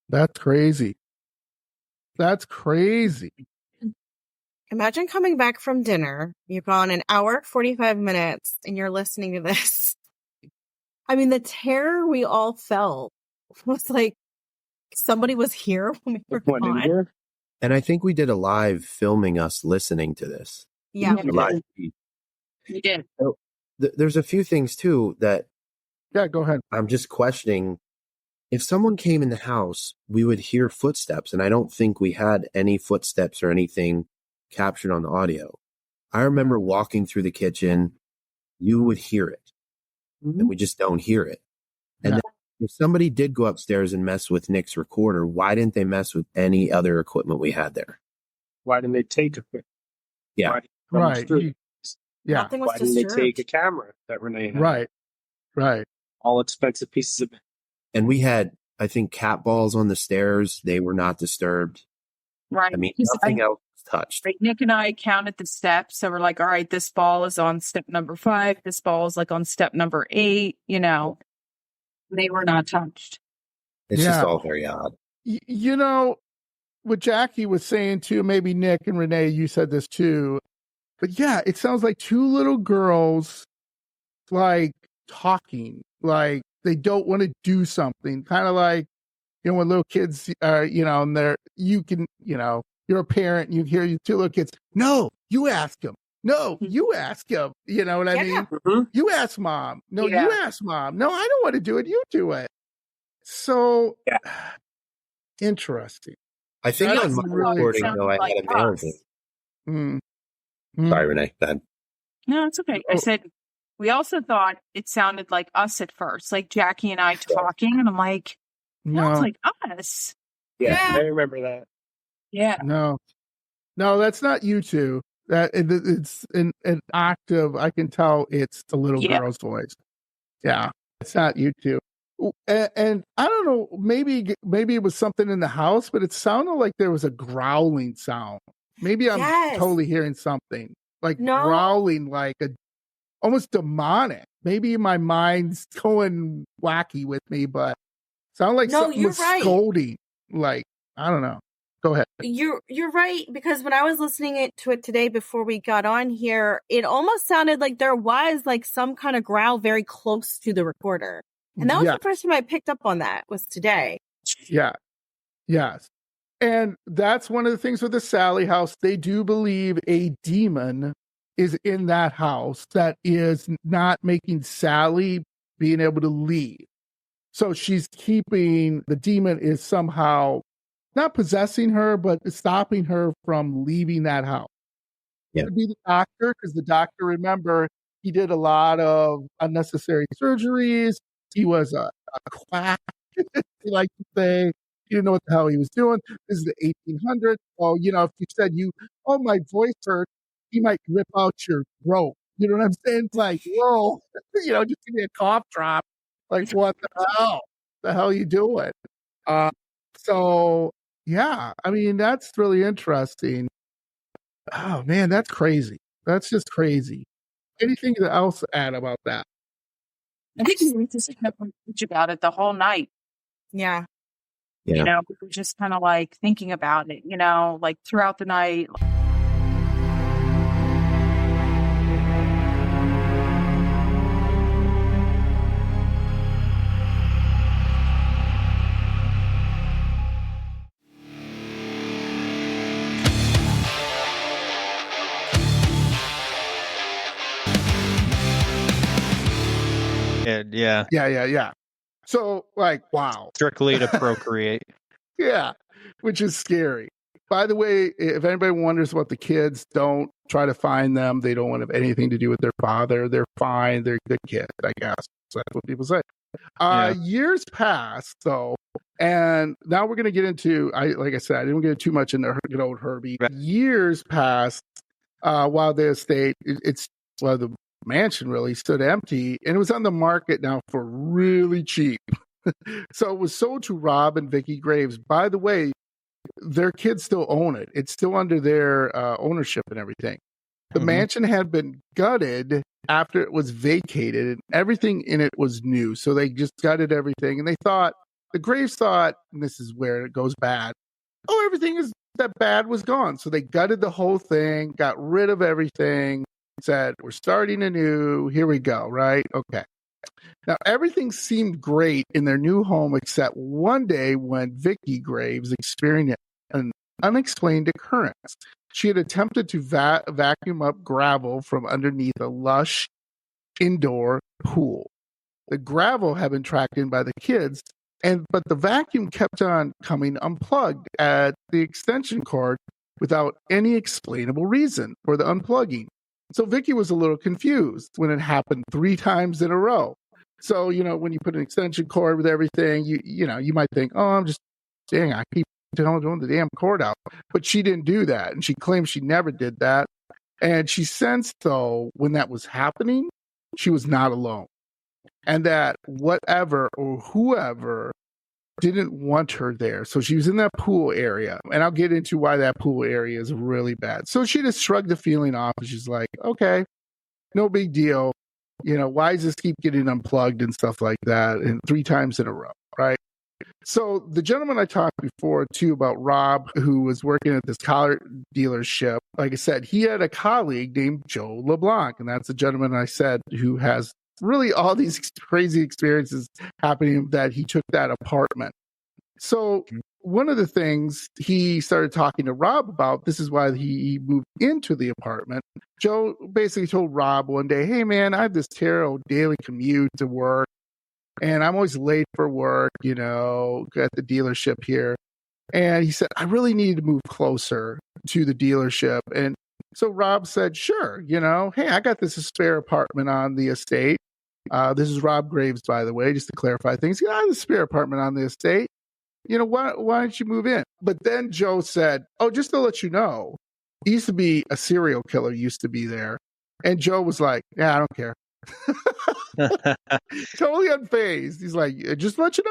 That's crazy. That's crazy. Imagine coming back from dinner. You've gone an hour, 45 minutes, and you're listening to this. I mean, the terror we all felt was like somebody was here when we were gone. And I think we did a live filming us listening to this. Yeah, A live feed. We did. So, there's a few things too that go ahead. I'm just questioning. If someone came in the house, we would hear footsteps, and I don't think we had any footsteps or anything captured on the audio. I remember walking through the kitchen, you would hear it, and we just don't hear it. And then if somebody did go upstairs and mess with Nick's recorder, why didn't they mess with any other equipment we had there? Why didn't they take equipment? Yeah. Right. Yeah. Nothing was Why didn't disturbed. they take a camera that Renee had? Right. All expensive pieces of. And we had, I think, cat balls on the stairs. They were not disturbed. Right. I mean, Because nothing else was touched. Right, Nick and I counted the steps. So we're like, all right, this ball is on step number 5. This ball is like on step number 8. You know, they were not touched. It's just all very odd. You know, what Jackie was saying too, maybe Nick and Renee, you said this too. But yeah, it sounds like two little girls like talking, like they don't want to do something. Kind of like, you know, when little kids are, you know, and you're a parent and you hear your two little kids, no, you ask them. No, you ask him. You know what I mean? Mm-hmm. You ask mom. No, you ask mom. No, I don't want to do it. You do it. So interesting. I think on my recording, though, I had a male thing. Sorry, Renee. Go ahead. No, it's okay. I said, we also thought it sounded like us at first, like Jackie and I talking. And I'm like, no, it's like us. Yeah, I remember that. Yeah. No, that's not you two. That it's an octave. I can tell it's the little girl's voice. Yeah, it's not you two. And I don't know. Maybe it was something in the house, but it sounded like there was a growling sound. Maybe I'm totally hearing something like growling, like almost demonic. Maybe my mind's going wacky with me, but sound like something was scolding. Like, I don't know. Go ahead. You're right, because when I was listening to it today before we got on here, it almost sounded like there was like some kind of growl very close to the recorder. And that was the first time I picked up on that was today. Yeah. Yes. And that's one of the things with the Sally house. They do believe a demon is in that house that is not making Sally being able to leave. So she's keeping, the demon is somehow not possessing her, but stopping her from leaving that house. It would be the doctor, because the doctor, remember, he did a lot of unnecessary surgeries. He was a quack, he liked to say. He didn't know what the hell he was doing. This is the 1800s. Oh, you know, if you said my voice hurts, he might rip out your throat. You know what I'm saying? It's like, whoa, just give me a cough drop. Like, what the hell? The hell you doing? So, yeah, I mean, that's really interesting. Oh, man, that's crazy. That's just crazy. Anything else to add about that? I think we just kept about it the whole night. Yeah. You know, we were just kind of like thinking about it, you know, like throughout the night. Yeah. So, like, wow. Strictly to procreate. Yeah, which is scary. By the way, if anybody wonders about the kids, don't try to find them. They don't want to have anything to do with their father. They're fine. They're good kids, I guess. That's what people say. Years passed, though, and now we're going to get into, like I said, I didn't get too much into good old Herbie. Right. Years passed while the estate, the mansion really stood empty, and it was on the market now for really cheap. So it was sold to Rob and Vicky Graves. By the way, their kids still own it. It's still under their ownership and everything. The mansion had been gutted after it was vacated and everything in it was new. So they just gutted everything, and the Graves thought, and this is where it goes bad, everything is that bad was gone. So they gutted the whole thing, got rid of everything, said, we're starting anew. Here we go, right? Okay. Now, everything seemed great in their new home except one day when Vicky Graves experienced an unexplained occurrence. She had attempted to vacuum up gravel from underneath a lush indoor pool. The gravel had been tracked in by the kids, but the vacuum kept on coming unplugged at the extension cord without any explainable reason for the unplugging. So Vicky was a little confused when it happened 3 times in a row. So, when you put an extension cord with everything, you might think, I keep doing the damn cord out. But she didn't do that. And she claims she never did that. And she sensed, though, when that was happening, she was not alone. And that whatever or whoever didn't want her there. So she was in that pool area. And I'll get into why that pool area is really bad. So she just shrugged the feeling off. And she's like, okay, no big deal. Why does this keep getting unplugged and stuff like that? And 3 times in a row, right? So the gentleman I talked before, too, about Rob, who was working at this car dealership, like I said, he had a colleague named Joe LeBlanc. And that's the gentleman I said who has really all these crazy experiences happening that he took that apartment. So one of the things he started talking to Rob about, this is why he moved into the apartment. Joe basically told Rob one day, hey, man, I have this terrible daily commute to work, and I'm always late for work, at the dealership here. And he said, I really need to move closer to the dealership. And so Rob said, sure, hey, I got this spare apartment on the estate. This is Rob Graves, by the way, just to clarify things. I have a spare apartment on the estate. Why don't you move in? But then Joe said, just to let you know, used to be a serial killer used to be there. And Joe was like, yeah, I don't care. Totally unfazed. He's like, just to let you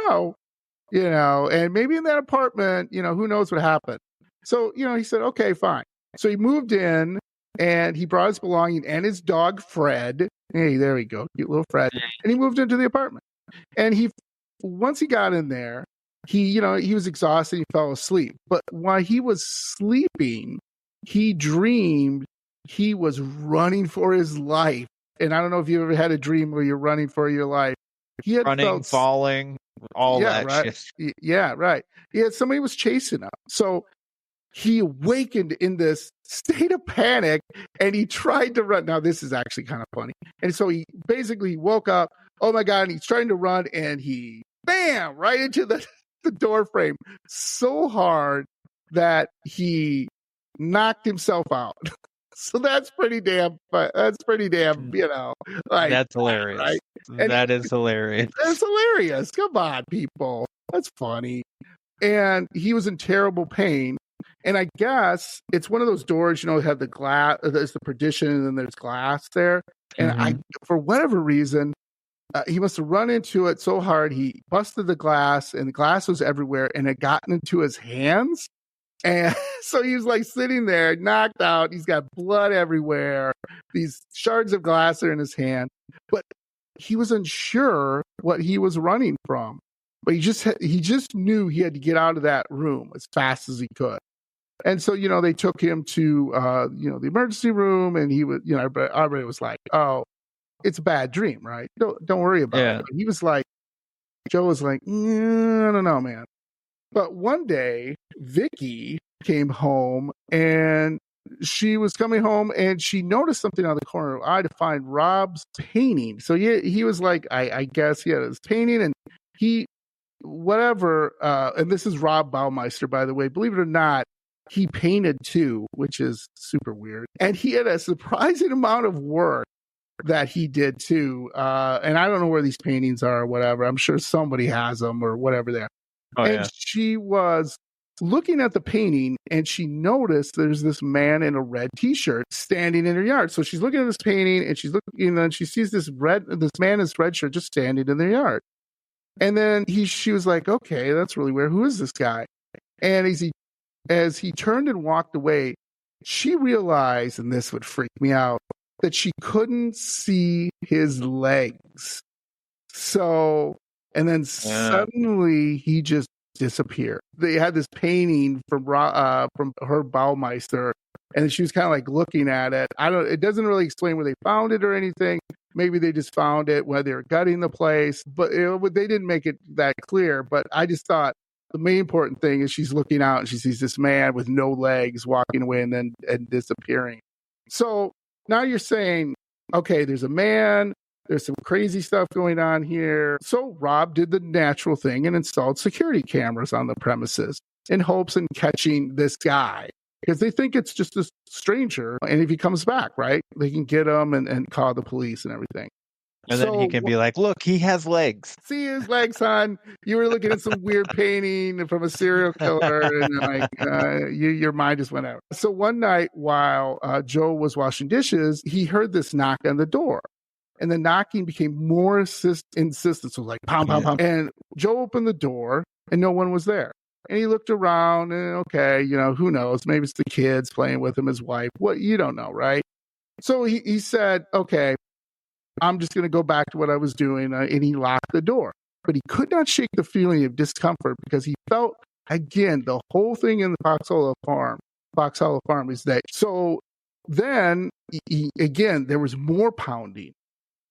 know, and maybe in that apartment, who knows what happened. So, he said, okay, fine. So he moved in and he brought his belongings and his dog, Fred. Hey, there we go. Cute little Fred. And he moved into the apartment. And once he got in there, he was exhausted. He fell asleep. But while he was sleeping, he dreamed he was running for his life. And I don't know if you ever had a dream where you're running for your life. He had falling, all that right. shit. Yeah, right. Somebody was chasing him. So he awakened in this state of panic and he tried to run. Now, this is actually kind of funny. And so he basically woke up. Oh my God. And he's trying to run and he, bam, right into the door frame so hard that he knocked himself out. So that's pretty damn, like, that's hilarious. Right? That is hilarious. That's hilarious. Come on, people. That's funny. And he was in terrible pain. And I guess it's one of those doors, have the glass, there's the partition and then there's glass there. And for whatever reason, he must have run into it so hard, he busted the glass and the glass was everywhere and it got into his hands. And so he was like sitting there, knocked out. He's got blood everywhere. These shards of glass are in his hand. But he was unsure what he was running from. But he just knew he had to get out of that room as fast as he could. And so, they took him to, the emergency room. And he was, everybody was like, oh, it's a bad dream, right? Don't worry about it. But he was like, Joe was like, I don't know, man. But one day, Vicky came home and she was coming home and she noticed something on the corner of her eye to find Rob's painting. So he was like, I guess he had his painting and and this is Rob Baumeister, by the way, believe it or not, he painted too, which is super weird. And he had a surprising amount of work that he did too. And I don't know where these paintings are or whatever. I'm sure somebody has them or whatever they are. She was looking at the painting and she noticed there's this man in a red t-shirt standing in her yard. So she's looking at this painting and she's looking and then she sees this man in this red shirt just standing in their yard. And then she was like, okay, that's really weird. Who is this guy? And as he turned and walked away, she realized, and this would freak me out, that she couldn't see his legs. So, and then suddenly he just disappeared. They had this painting from Herb Baumeister, and she was kind of like looking at it. It doesn't really explain where they found it or anything. Maybe they just found it while they were gutting the place, but they didn't make it that clear. But I just thought the main important thing is she's looking out and she sees this man with no legs walking away and disappearing. So now you're saying, okay, there's a man, there's some crazy stuff going on here. So Rob did the natural thing and installed security cameras on the premises in hopes in catching this guy, because they think it's just a stranger. And if he comes back, right, they can get him and call the police and everything. And then he can be like, look, he has legs. See his legs, hon. You were looking at some weird painting from a serial killer, and your mind just went out. So one night while Joe was washing dishes, he heard this knock on the door. And the knocking became more insistent. So it was like, pound, pound, pound. And Joe opened the door, and no one was there. And he looked around, and okay, who knows? Maybe it's the kids playing with him, his wife. What, you don't know, right? So he said, okay, I'm just going to go back to what I was doing. And he locked the door. But he could not shake the feeling of discomfort because he felt, again, the whole thing in the Fox Hollow Farm is that. So then, again, there was more pounding.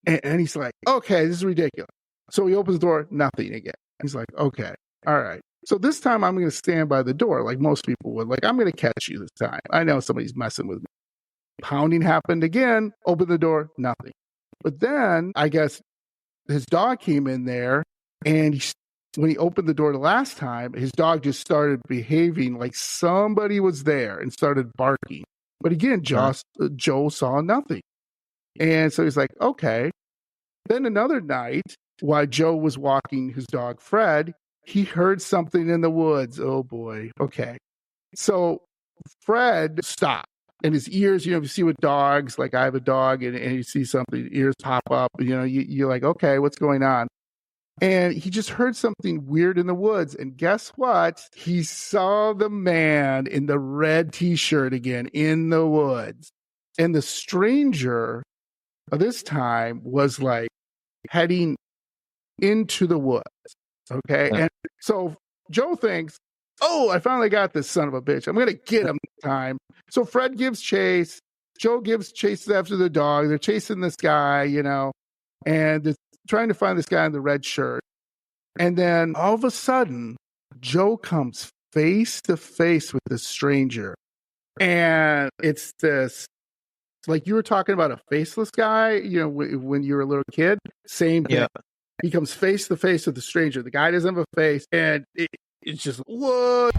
And he's like, okay, this is ridiculous. So he opens the door, nothing again. He's like, okay, all right. So this time I'm going to stand by the door like most people would. Like, I'm going to catch you this time. I know somebody's messing with me. Pounding happened again. Open the door, nothing. But then I guess his dog came in there, and when he opened the door the last time, his dog just started behaving like somebody was there and started barking. But again, Joe saw nothing. And so he's like, okay. Then another night, while Joe was walking his dog, Fred, he heard something in the woods. Oh, boy. Okay. So Fred stopped, and his ears, you see with dogs, like I have a dog, and you see something, ears pop up, you're like, okay, what's going on? And he just heard something weird in the woods. And guess what? He saw the man in the red T-shirt again in the woods. And the stranger this time was like heading into the woods. Okay. And so Joe thinks, oh, I finally got this son of a bitch. I'm going to get him this time. So Fred gives chase. Joe gives chase after the dog. They're chasing this guy, and they're trying to find this guy in the red shirt. And then all of a sudden, Joe comes face to face with this stranger. And it's this, like you were talking about a faceless guy, when you were a little kid, same thing. Yeah. He comes face to face with the stranger. The guy doesn't have a face, and it's just, what?